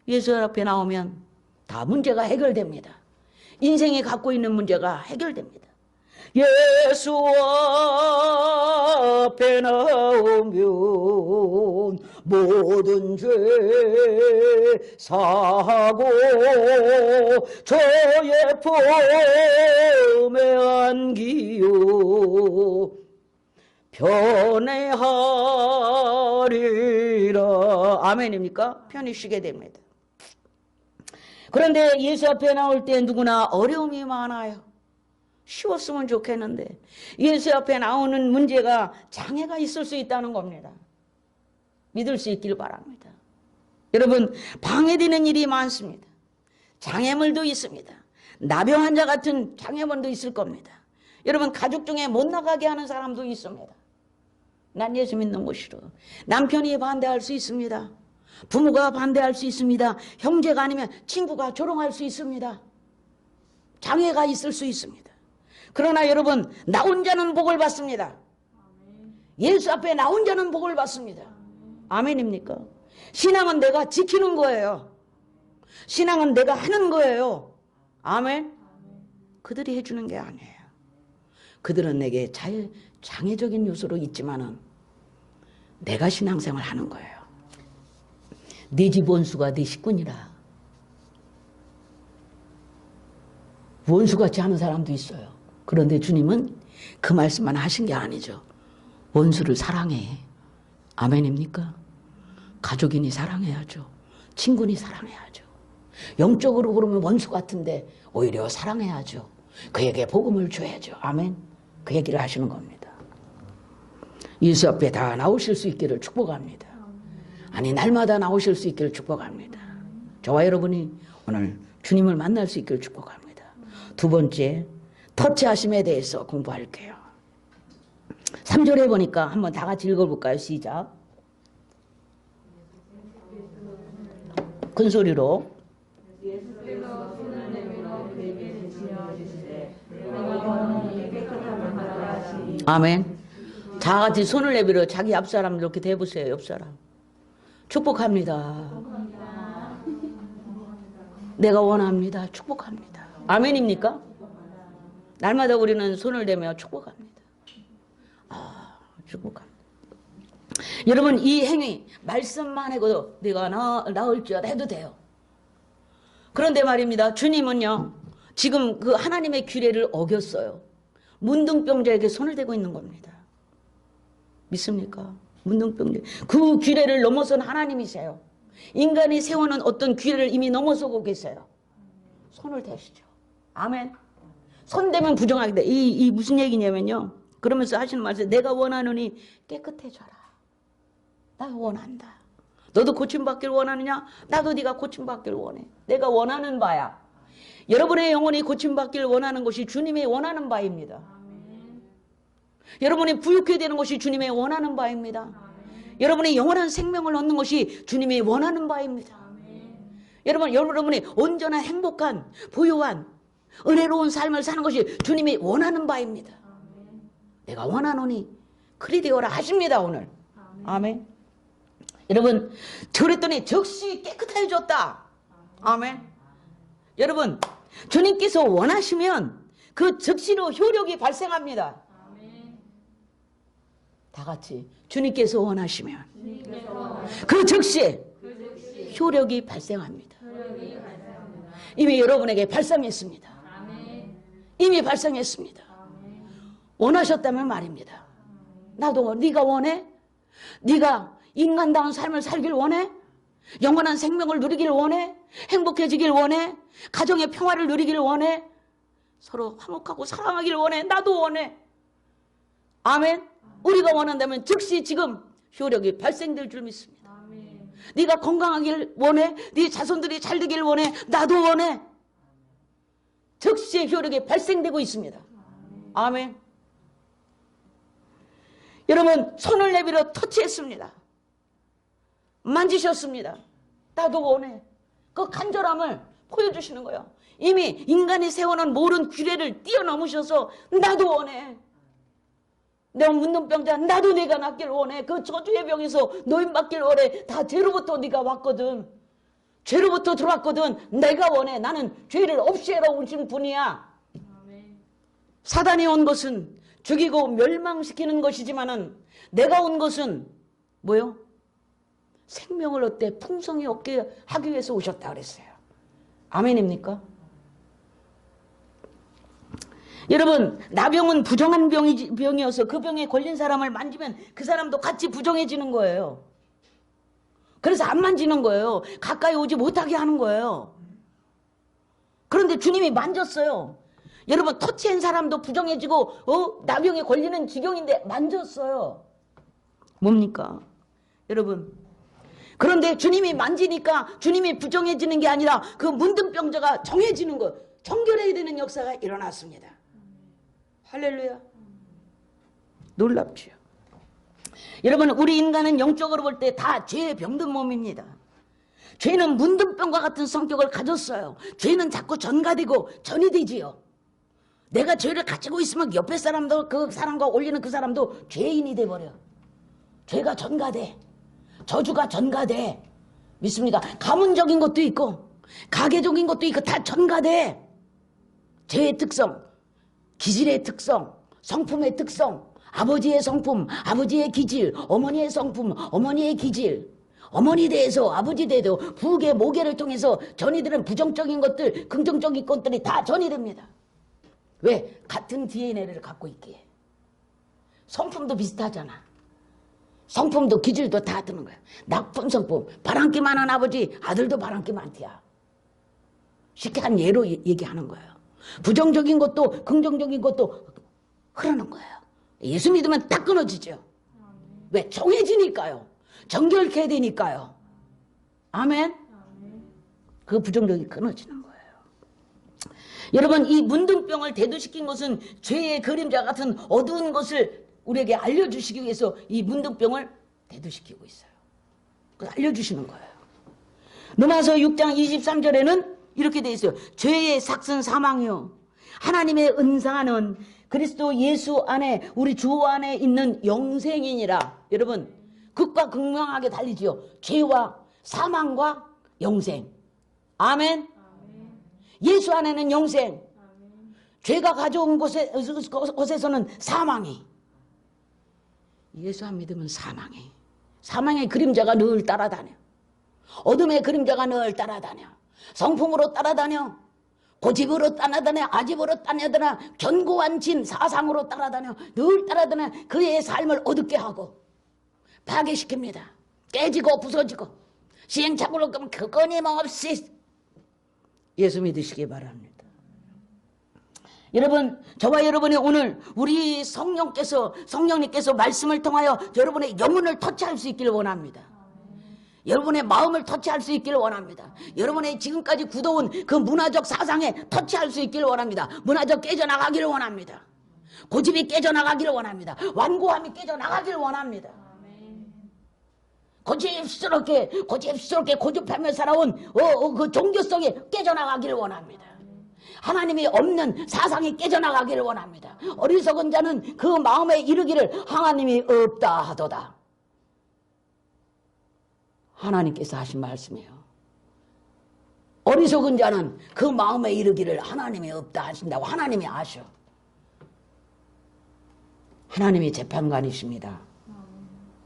예수 앞에 나오면 다 문제가 해결됩니다. 인생이 갖고 있는 문제가 해결됩니다. 예수 앞에 나오면 모든 죄 사고 저의 품에 안기요 편애하리라. 아멘입니까? 편히 쉬게 됩니다. 그런데 예수 앞에 나올 때 누구나 어려움이 많아요. 쉬웠으면 좋겠는데 예수 앞에 나오는 문제가, 장애가 있을 수 있다는 겁니다. 믿을 수 있길 바랍니다. 여러분, 방해되는 일이 많습니다. 장애물도 있습니다. 나병 환자 같은 장애물도 있을 겁니다. 여러분, 가족 중에 못 나가게 하는 사람도 있습니다. 난 예수 믿는 거 싫어. 남편이 반대할 수 있습니다. 부모가 반대할 수 있습니다. 형제가 아니면 친구가 조롱할 수 있습니다. 장애가 있을 수 있습니다. 그러나 여러분, 나 혼자는 복을 받습니다. 예수 앞에 나 혼자는 복을 받습니다. 아멘입니까? 신앙은 내가 지키는 거예요. 신앙은 내가 하는 거예요. 아멘? 그들이 해주는 게 아니에요. 그들은 내게 장애적인 요소로 있지만은 내가 신앙생활 하는 거예요. 네 집 원수가 네 식구니라. 원수같이 하는 사람도 있어요. 그런데 주님은 그 말씀만 하신 게 아니죠. 원수를 사랑해. 아멘입니까? 가족이니 사랑해야죠. 친구니 사랑해야죠. 영적으로 그러면 원수 같은데 오히려 사랑해야죠. 그에게 복음을 줘야죠. 아멘. 그 얘기를 하시는 겁니다. 예수 앞에 다 나오실 수 있기를 축복합니다. 아니 날마다 나오실 수 있기를 축복합니다. 저와 여러분이 오늘 주님을 만날 수 있기를 축복합니다. 두 번째, 터치하심에 대해서 공부할게요. 3절에 보니까 한번 다 같이 읽어볼까요? 시작. 큰 소리로. 아멘. 다 같이 손을 내밀어 자기 앞사람 이렇게 대보세요. 옆사람. 축복합니다. 내가 원합니다. 축복합니다. 아멘입니까? 날마다 우리는 손을 대며 축복합니다. 축복합니다. 여러분 이 행위 말씀만 해도 내가 나을지어다 해도 돼요. 그런데 말입니다. 주님은요 지금 그 하나님의 규례를 어겼어요. 문둥병자에게 손을 대고 있는 겁니다. 믿습니까? 문둥병자 그 규례를 넘어선 하나님이세요. 인간이 세우는 어떤 규례를 이미 넘어서고 계세요. 손을 대시죠. 아멘. 손 대면 부정하게 돼. 이 무슨 얘기냐면요. 그러면서 하시는 말씀, 내가 원하노니 깨끗해져라. 나 원한다. 너도 고침받기를 원하느냐? 나도 네가 고침받기를 원해. 내가 원하는 바야. 여러분의 영혼이 고침받기를 원하는 것이 주님의 원하는 바입니다. 아멘. 여러분이 부유케 되는 것이 주님의 원하는 바입니다. 아멘. 여러분이 영원한 생명을 얻는 것이 주님의 원하는 바입니다. 아멘. 여러분이 온전한 행복한 부유한 은혜로운 삶을 사는 것이 주님이 원하는 바입니다. 아멘. 내가 원하노니 그리 되어라 하십니다 오늘. 아멘. 아멘. 여러분 그랬더니 즉시 깨끗해졌다. 아멘. 여러분 주님께서 원하시면 그 즉시로 효력이 발생합니다. 아멘. 다 같이 주님께서 원하시면 그 즉시 효력이 발생합니다. 이미 여러분에게 발생했습니다. 이미 발생했습니다. 원하셨다면 말입니다. 나도 네가 원해? 네가 인간다운 삶을 살길 원해? 영원한 생명을 누리길 원해? 행복해지길 원해? 가정의 평화를 누리길 원해? 서로 화목하고 사랑하길 원해? 나도 원해. 아멘. 우리가 원한다면 즉시 지금 효력이 발생될 줄 믿습니다. 아멘. 네가 건강하길 원해? 네 자손들이 잘 되길 원해? 나도 원해. 즉시 효력이 발생되고 있습니다. 아멘. 여러분 손을 내밀어 터치했습니다. 만지셨습니다. 나도 원해. 그 간절함을 보여주시는 거예요. 이미 인간이 세워놓은 모든 규례를 뛰어넘으셔서 나도 원해. 내가 문둥병자 나도 네가 낫길 원해. 그 저주의 병에서 노인받길 원해. 다 죄로부터 네가 왔거든. 죄로부터 들어왔거든. 내가 원해. 나는 죄를 없이 해라 오신 분이야. 아멘. 사단이 온 것은 죽이고 멸망시키는 것이지만은 내가 온 것은 뭐요? 생명을 얻되 풍성히 얻게 하기 위해서 오셨다 그랬어요. 아멘입니까? 여러분 나병은 부정한 병이어서 그 병에 걸린 사람을 만지면 그 사람도 같이 부정해지는 거예요. 그래서 안 만지는 거예요. 가까이 오지 못하게 하는 거예요. 그런데 주님이 만졌어요. 여러분 터치한 사람도 부정해지고 나병에 걸리는 지경인데 만졌어요. 뭡니까? 여러분 그런데 주님이 만지니까 주님이 부정해지는 게 아니라 그 문둥병자가 정해지는 거, 정결해야 되는 역사가 일어났습니다. 할렐루야. 놀랍죠. 여러분 우리 인간은 영적으로 볼 때 다 죄에 병든 몸입니다. 죄는 문둥병과 같은 성격을 가졌어요. 죄는 자꾸 전가되고 전이 되지요. 내가 죄를 가지고 있으면 옆에 사람도 그 사람과 올리는 그 사람도 죄인이 돼버려. 죄가 전가돼. 저주가 전가돼. 믿습니까? 가문적인 것도 있고 가계적인 것도 있고 다 전가돼. 죄의 특성, 기질의 특성, 성품의 특성, 아버지의 성품, 아버지의 기질, 어머니의 성품, 어머니의 기질, 어머니 대해서 아버지 대해서 부계, 모계를 통해서 전이되는 부정적인 것들, 긍정적인 것들이 다 전이 됩니다. 왜? 같은 DNA를 갖고 있기에. 성품도 비슷하잖아. 성품도 기질도 다 드는 거야. 나쁜 성품, 바람기 많은 아버지, 아들도 바람기 많대야. 쉽게 한 예로 얘기하는 거예요. 부정적인 것도 긍정적인 것도 흐르는 거예요. 예수 믿으면 딱 끊어지죠. 왜? 정해지니까요. 정결케 되니까요. 아멘. 그 부정적이 끊어지는 거예요. 여러분, 이 문둥병을 대두시킨 것은 죄의 그림자 같은 어두운 것을 우리에게 알려주시기 위해서 이 문둥병을 대두시키고 있어요. 그래서 알려주시는 거예요. 로마서 6장 23절에는 이렇게 돼 있어요. 죄의 삭슨 사망이요, 하나님의 은사는 그리스도 예수 안에, 우리 주 안에 있는 영생이니라. 여러분, 극과 극명하게 달리지요. 죄와 사망과 영생. 아멘. 예수 안에는 영생, 죄가 가져온 곳에서는 사망이. 예수 안 믿으면 사망이. 사망의 그림자가 늘 따라다녀. 어둠의 그림자가 늘 따라다녀. 성품으로 따라다녀. 고집으로 따라다녀. 아집으로 따라다녀. 견고한 진 사상으로 따라다녀. 늘 따라다녀. 그의 삶을 어둡게 하고 파괴시킵니다. 깨지고 부서지고 시행착오로 끊임없이. 예수 믿으시기 바랍니다. 여러분, 저와 여러분이 오늘 우리 성령님께서 말씀을 통하여 여러분의 영혼을 터치할 수 있기를 원합니다. 여러분의 마음을 터치할 수 있기를 원합니다. 여러분의 지금까지 굳어온 그 문화적 사상에 터치할 수 있기를 원합니다. 문화적 깨져나가기를 원합니다. 고집이 깨져나가기를 원합니다. 완고함이 깨져나가기를 원합니다. 고집스럽게 고집하며 살아온 그 종교성이 깨져나가기를 원합니다. 하나님이 없는 사상이 깨져나가기를 원합니다. 어리석은 자는 그 마음에 이르기를 하나님이 없다 하도다. 하나님께서 하신 말씀이에요. 어리석은 자는 그 마음에 이르기를 하나님이 없다 하신다고. 하나님이 아셔. 하나님이 재판관이십니다.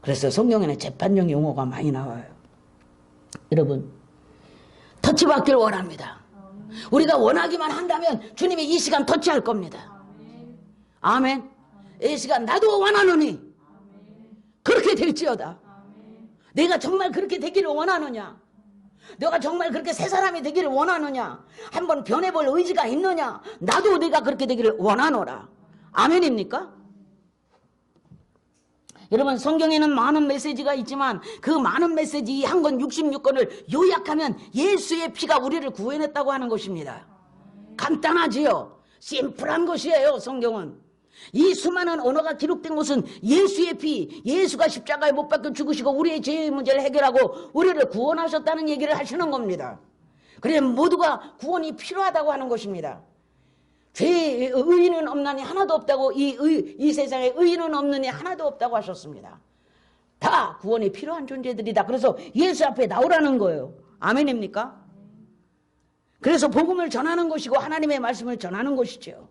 그래서 성경에는 재판용 용어가 많이 나와요. 여러분, 터치받기를 원합니다. 우리가 원하기만 한다면 주님이 이 시간 터치할 겁니다. 아멘. 이 시간 나도 원하노니 그렇게 될지어다. 내가 정말 그렇게 되기를 원하느냐? 내가 정말 그렇게 새 사람이 되기를 원하느냐? 한번 변해볼 의지가 있느냐? 나도 내가 그렇게 되기를 원하노라. 아멘입니까? 여러분, 성경에는 많은 메시지가 있지만 그 많은 메시지 한 권 66권을 요약하면 예수의 피가 우리를 구해냈다고 하는 것입니다. 간단하지요. 심플한 것이에요. 성경은. 이 수많은 언어가 기록된 것은 예수의 피, 예수가 십자가에 못 박혀 죽으시고 우리의 죄의 문제를 해결하고 우리를 구원하셨다는 얘기를 하시는 겁니다. 그래, 모두가 구원이 필요하다고 하는 것입니다. 죄의 의인은 없나니 하나도 없다고, 이 세상에 의인은 없느니 하나도 없다고 하셨습니다. 다 구원이 필요한 존재들이다. 그래서 예수 앞에 나오라는 거예요. 아멘입니까? 그래서 복음을 전하는 것이고 하나님의 말씀을 전하는 것이죠.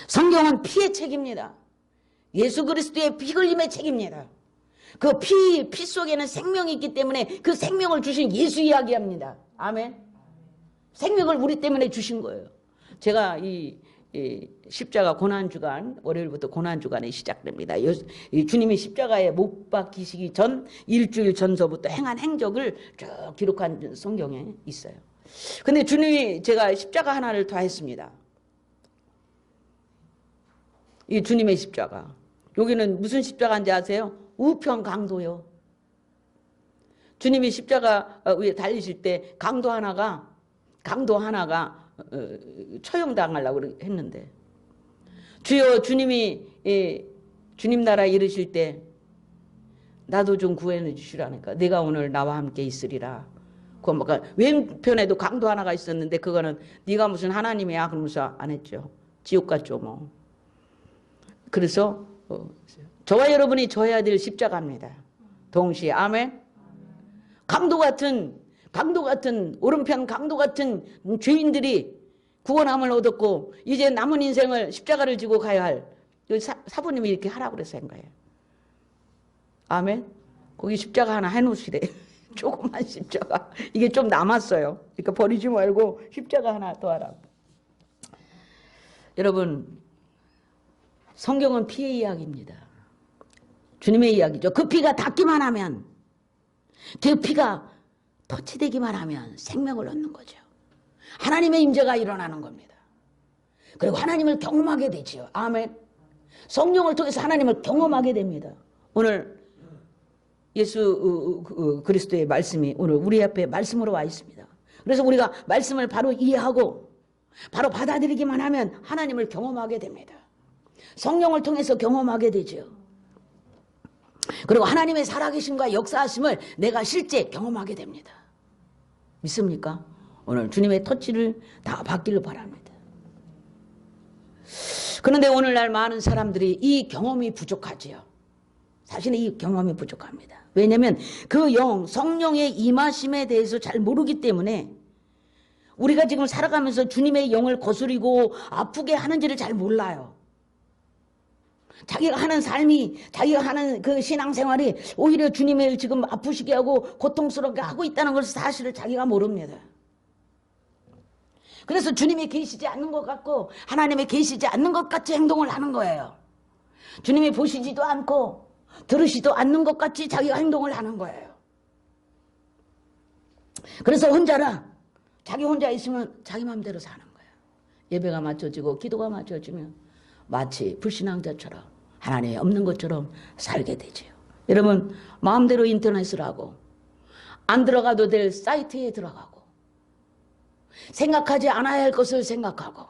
성경은 피의 책입니다. 예수 그리스도의 피 흘림의 책입니다. 그 피 속에는 생명이 있기 때문에 그 생명을 주신 예수 이야기합니다. 아멘. 생명을 우리 때문에 주신 거예요. 제가 이 십자가 고난주간, 월요일부터 고난주간이 시작됩니다. 이 주님이 십자가에 못 박히시기 전 일주일 전서부터 행한 행적을 쭉 기록한 성경에 있어요. 근데 주님이, 제가 십자가 하나를 더 했습니다. 이 주님의 십자가. 여기는 무슨 십자가인지 아세요? 우편 강도요. 주님이 십자가 위에 달리실 때 강도 하나가 처형당하려고 했는데, 주여, 주님이 주님 나라에 이르실 때 나도 좀 구해내 주시라니까. 내가 오늘 나와 함께 있으리라. 그건 왼편에도 강도 하나가 있었는데 그거는 네가 무슨 하나님이야 그러면서 안 했죠. 지옥 갔죠 뭐. 그래서 저와 여러분이 져야 될 십자가입니다. 동시에. 아멘. 강도 같은 오른편 강도 같은 죄인들이 구원함을 얻었고 이제 남은 인생을 십자가를 지고 가야 할 사부님이 이렇게 하라고 그래서 한 거예요. 아멘. 거기 십자가 하나 해놓으시래. 조그만 십자가. 이게 좀 남았어요. 그러니까 버리지 말고 십자가 하나 더 하라고. 여러분, 성경은 피의 이야기입니다. 주님의 이야기죠. 그 피가 닿기만 하면, 그 피가 터치되기만 하면 생명을 얻는 거죠. 하나님의 임재가 일어나는 겁니다. 그리고 하나님을 경험하게 되지요. 아멘. 성령을 통해서 하나님을 경험하게 됩니다. 오늘 예수 그리스도의 말씀이 오늘 우리 앞에 말씀으로 와 있습니다. 그래서 우리가 말씀을 바로 이해하고 바로 받아들이기만 하면 하나님을 경험하게 됩니다. 성령을 통해서 경험하게 되죠. 그리고 하나님의 살아계심과 역사하심을 내가 실제 경험하게 됩니다. 믿습니까? 오늘 주님의 터치를 다 받기를 바랍니다. 그런데 오늘날 많은 사람들이 이 경험이 부족하지요. 사실은 이 경험이 부족합니다. 왜냐하면 그 성령의 임하심에 대해서 잘 모르기 때문에 우리가 지금 살아가면서 주님의 영을 거스리고 아프게 하는지를 잘 몰라요. 자기가 하는 삶이, 자기가 하는 그 신앙생활이 오히려 주님을 지금 아프시게 하고 고통스럽게 하고 있다는 것을 사실을 자기가 모릅니다. 그래서 주님이 계시지 않는 것 같고 하나님이 계시지 않는 것 같이 행동을 하는 거예요. 주님이 보시지도 않고 들으시도 않는 것 같이 자기가 행동을 하는 거예요. 그래서 혼자라 자기 혼자 있으면 자기 마음대로 사는 거예요. 예배가 맞춰지고 기도가 맞춰지면 마치 불신앙자처럼 하나님이 없는 것처럼 살게 되죠. 여러분 마음대로 인터넷을 하고 안 들어가도 될 사이트에 들어가고 생각하지 않아야 할 것을 생각하고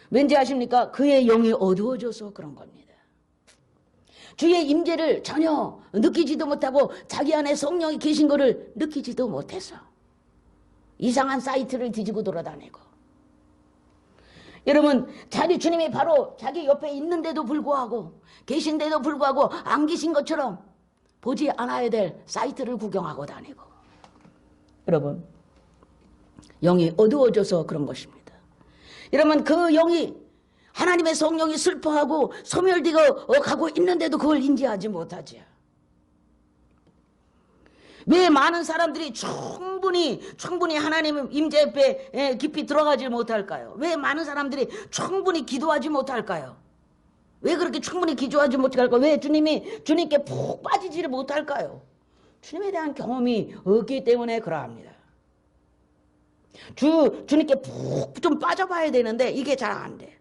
왠지 아십니까? 그의 영이 어두워져서 그런 겁니다. 주의 임재를 전혀 느끼지도 못하고 자기 안에 성령이 계신 것을 느끼지도 못해서 이상한 사이트를 뒤지고 돌아다니고 여러분 주님이 바로 자기 옆에 있는데도 불구하고 계신데도 불구하고 안 계신 것처럼 보지 않아야 될 사이트를 구경하고 다니고 여러분 영이 어두워져서 그런 것입니다. 여러분 그 영이 하나님의 성령이 슬퍼하고 소멸되어 가고 있는데도 그걸 인지하지 못하지요. 왜 많은 사람들이 충분히 하나님 임재 앞에 깊이 들어가지 못할까요? 왜 많은 사람들이 충분히 기도하지 못할까요? 왜 그렇게 충분히 기도하지 못할까요? 왜 주님께 푹 빠지지를 못할까요? 주님에 대한 경험이 없기 때문에 그러합니다. 주님께 푹 좀 빠져봐야 되는데 이게 잘 안 돼.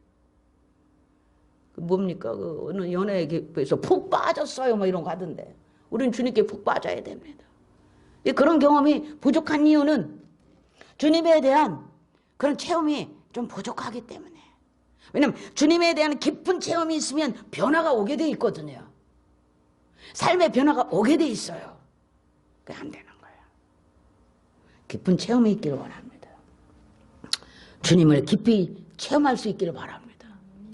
뭡니까? 어느 연예계에서 푹 빠졌어요 뭐 이런 거 하던데 우리는 주님께 푹 빠져야 됩니다. 그런 경험이 부족한 이유는 주님에 대한 그런 체험이 좀 부족하기 때문에. 왜냐하면 주님에 대한 깊은 체험이 있으면 변화가 오게 돼 있거든요. 삶의 변화가 오게 돼 있어요. 그게 안 되는 거예요. 깊은 체험이 있기를 원합니다. 주님을 깊이 체험할 수 있기를 바랍니다.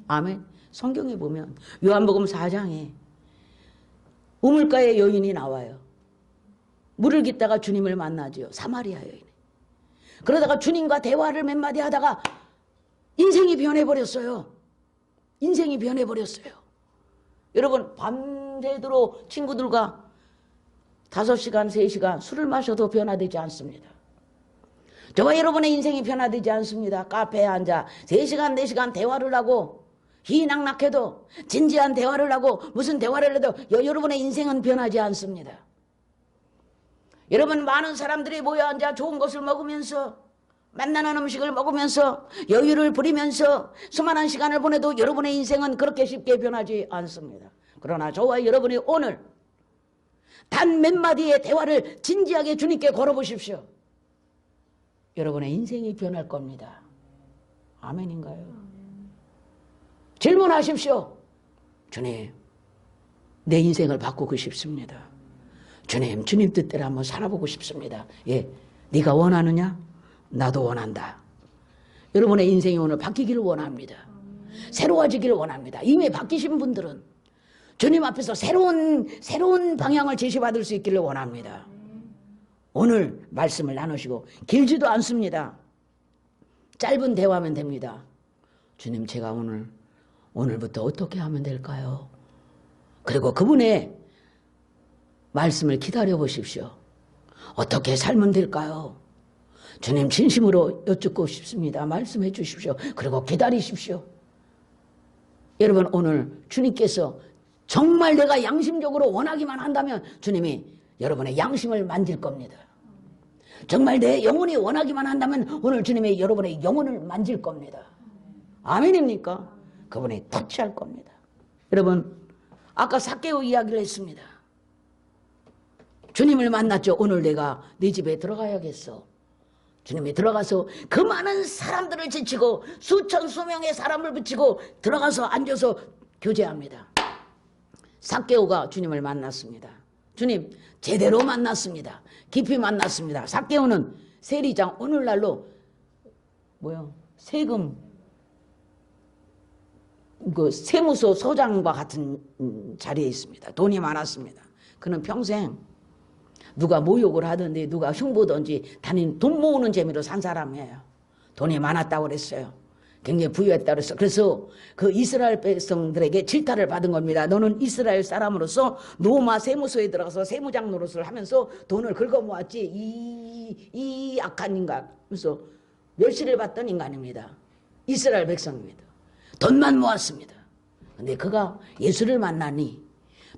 아멘. 성경에 보면 요한복음 4장에 우물가의 여인이 나와요. 물을 깃다가 주님을 만나죠. 사마리아 여인. 그러다가 주님과 대화를 몇 마디 하다가 인생이 변해버렸어요. 인생이 변해버렸어요. 여러분 밤새도록 친구들과 5시간 3시간 술을 마셔도 변화되지 않습니다. 저와 여러분의 인생이 변화되지 않습니다. 카페에 앉아 3시간 4시간 대화를 하고 희낙낙해도 진지한 대화를 하고 무슨 대화를 해도 여러분의 인생은 변하지 않습니다. 여러분 많은 사람들이 모여 앉아 좋은 것을 먹으면서 맛나는 음식을 먹으면서 여유를 부리면서 수많은 시간을 보내도 여러분의 인생은 그렇게 쉽게 변하지 않습니다. 그러나 저와 여러분이 오늘 단 몇 마디의 대화를 진지하게 주님께 걸어보십시오. 여러분의 인생이 변할 겁니다. 아멘인가요? 질문하십시오. 주님, 내 인생을 바꾸고 싶습니다. 주님 뜻대로 한번 살아보고 싶습니다. 예, 네가 원하느냐? 나도 원한다. 여러분의 인생이 오늘 바뀌기를 원합니다. 새로워지기를 원합니다. 이미 바뀌신 분들은 주님 앞에서 새로운 방향을 제시받을 수 있기를 원합니다. 오늘 말씀을 나누시고 길지도 않습니다. 짧은 대화면 됩니다. 주님 제가 오늘부터 어떻게 하면 될까요? 그리고 그분의 말씀을 기다려 보십시오. 어떻게 살면 될까요? 주님 진심으로 여쭙고 싶습니다. 말씀해 주십시오. 그리고 기다리십시오. 여러분 오늘 주님께서 정말 내가 양심적으로 원하기만 한다면 주님이 여러분의 양심을 만질 겁니다. 정말 내 영혼이 원하기만 한다면 오늘 주님이 여러분의 영혼을 만질 겁니다. 아멘입니까? 그분이 터치할 겁니다. 여러분, 아까 삭개오 이야기를 했습니다. 주님을 만났죠. 오늘 내가 네 집에 들어가야겠어. 주님이 들어가서 그 많은 사람들을 제치고 수천 수명의 사람을 붙이고 들어가서 앉아서 교제합니다. 삭개오가 주님을 만났습니다. 주님 제대로 만났습니다. 깊이 만났습니다. 삭개오는 세리장, 오늘날로 세금 세무서 소장과 같은 자리에 있습니다. 돈이 많았습니다. 그는 평생 누가 모욕을 하든지 누가 흉보든지 돈 모으는 재미로 산 사람이에요. 돈이 많았다고 그랬어요. 굉장히 부유했다고 그랬어요. 그래서 그 이스라엘 백성들에게 질타를 받은 겁니다. 너는 이스라엘 사람으로서 로마 세무서에 들어가서 세무장 노릇을 하면서 돈을 긁어 모았지. 이 악한 인간. 그래서 멸시를 받던 인간입니다. 이스라엘 백성입니다. 돈만 모았습니다. 근데 그가 예수를 만나니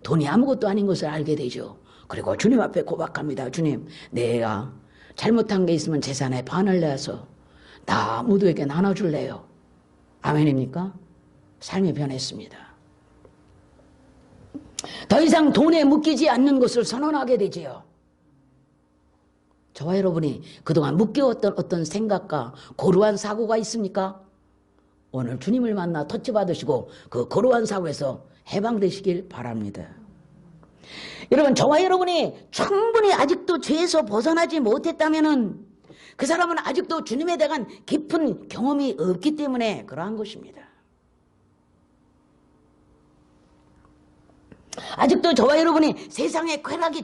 돈이 아무것도 아닌 것을 알게 되죠. 그리고 주님 앞에 고백합니다. 주님, 내가 잘못한 게 있으면 재산의 반을 내서 다 모두에게 나눠줄래요. 아멘입니까? 삶이 변했습니다. 더 이상 돈에 묶이지 않는 것을 선언하게 되지요. 저와 여러분이 그동안 묶여왔던 어떤 생각과 고루한 사고가 있습니까? 오늘 주님을 만나 터치받으시고 그 고루한 사고에서 해방되시길 바랍니다. 여러분, 저와 여러분이 충분히 아직도 죄에서 벗어나지 못했다면 그 사람은 아직도 주님에 대한 깊은 경험이 없기 때문에 그러한 것입니다. 아직도 저와 여러분이 세상의 쾌락이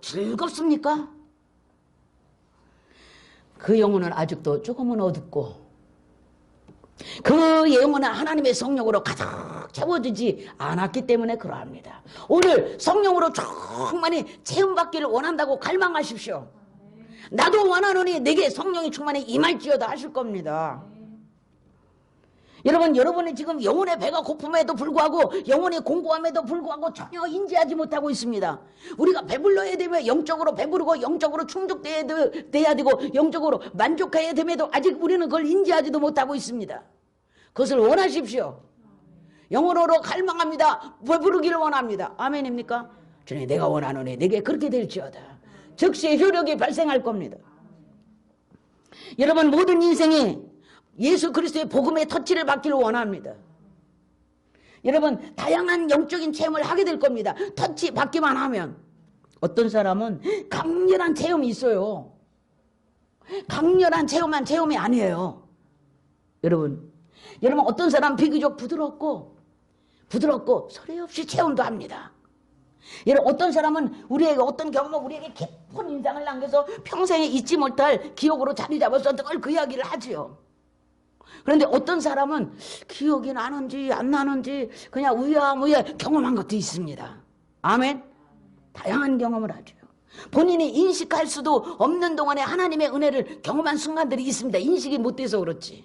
즐겁습니까? 그 영혼은 아직도 조금은 어둡고 그 영혼은 하나님의 성령으로 가득 채워지지 않았기 때문에 그러합니다. 오늘 성령으로 충만히 체험받기를 원한다고 갈망하십시오. 나도 원하노니 내게 성령이 충만히 임할지어다 하실 겁니다. 여러분이 지금 영혼의 배가 고픔에도 불구하고 영혼이 공고함에도 불구하고 전혀 인지하지 못하고 있습니다. 우리가 배불러야 되면 영적으로 배부르고 영적으로 충족돼야 되고 영적으로 만족해야 됨에도 아직 우리는 그걸 인지하지도 못하고 있습니다. 그것을 원하십시오. 영혼으로 갈망합니다. 배부르기를 원합니다. 아멘입니까? 주님, 내가 원하노니 내게 그렇게 될지어다. 즉시 효력이 발생할 겁니다. 여러분, 모든 인생이 예수 그리스도의 복음의 터치를 받기를 원합니다. 여러분, 다양한 영적인 체험을 하게 될 겁니다. 터치 받기만 하면. 어떤 사람은 강렬한 체험이 있어요. 강렬한 체험이 아니에요. 여러분 어떤 사람은 비교적 부드럽고 소리 없이 체험도 합니다. 여러분, 어떤 사람은 우리에게 어떤 경험을 우리에게 깊은 인상을 남겨서 평생에 잊지 못할 기억으로 자리 잡아서 늘 그 이야기를 하지요. 그런데 어떤 사람은 기억이 나는지 안 나는지 그냥 우야무야 경험한 것도 있습니다. 아멘. 다양한 경험을 하죠. 본인이 인식할 수도 없는 동안에 하나님의 은혜를 경험한 순간들이 있습니다. 인식이 못돼서 그렇지.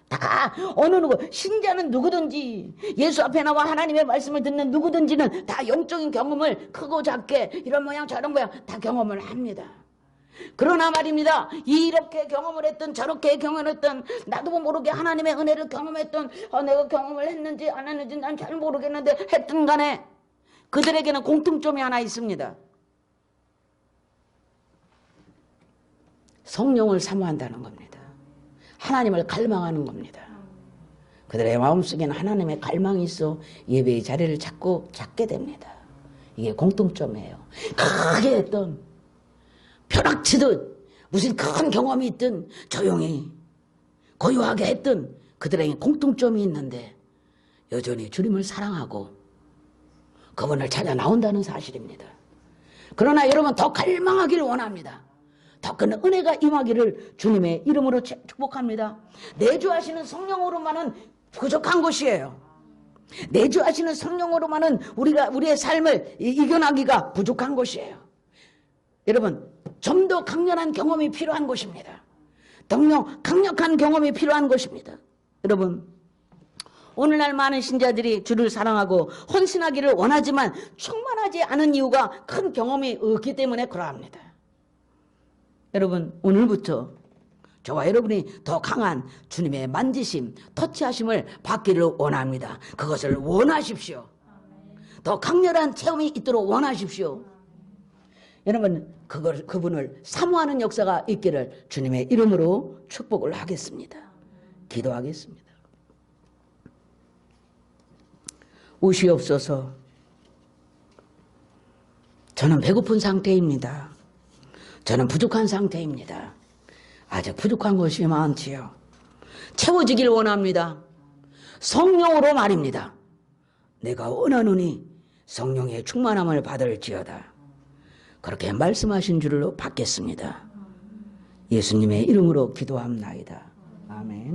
다 어느 누구, 신자는 누구든지 예수 앞에 나와 하나님의 말씀을 듣는 누구든지는 다 영적인 경험을 크고 작게 이런 모양 저런 모양 다 경험을 합니다. 그러나 말입니다, 이렇게 경험을 했던 저렇게 경험을 했던 나도 모르게 하나님의 은혜를 경험했던 내가 경험을 했는지 안 했는지 난 잘 모르겠는데 했든 간에 그들에게는 공통점이 하나 있습니다. 성령을 사모한다는 겁니다. 하나님을 갈망하는 겁니다. 그들의 마음속에는 하나님의 갈망이 있어 예배의 자리를 찾게 됩니다. 이게 공통점이에요. 크게 했던 벼락치듯 무슨 큰 경험이 있든 조용히 고요하게 했든 그들에게 공통점이 있는데 여전히 주님을 사랑하고 그분을 찾아 나온다는 사실입니다. 그러나 여러분, 더 갈망하기를 원합니다. 더 큰 은혜가 임하기를 주님의 이름으로 축복합니다. 내주하시는 성령으로만은 부족한 것이에요. 내주하시는 성령으로만은 우리의 삶을 이겨나기가 부족한 것이에요. 여러분, 좀 더 강렬한 경험이 필요한 것입니다. 강력한 경험이 필요한 것입니다. 여러분, 오늘날 많은 신자들이 주를 사랑하고 헌신하기를 원하지만 충만하지 않은 이유가 큰 경험이 없기 때문에 그러합니다. 여러분, 오늘부터 저와 여러분이 더 강한 주님의 만지심, 터치하심을 받기를 원합니다. 그것을 원하십시오. 더 강렬한 체험이 있도록 원하십시오. 여러분, 그분을 사모하는 역사가 있기를 주님의 이름으로 축복을 하겠습니다. 기도하겠습니다. 오시옵소서. 저는 배고픈 상태입니다. 저는 부족한 상태입니다. 아직 부족한 것이 많지요. 채워지길 원합니다. 성령으로 말입니다. 내가 원하노니 성령의 충만함을 받을지어다. 그렇게 말씀하신 줄로 받겠습니다. 예수님의 이름으로 기도합나이다. 아멘.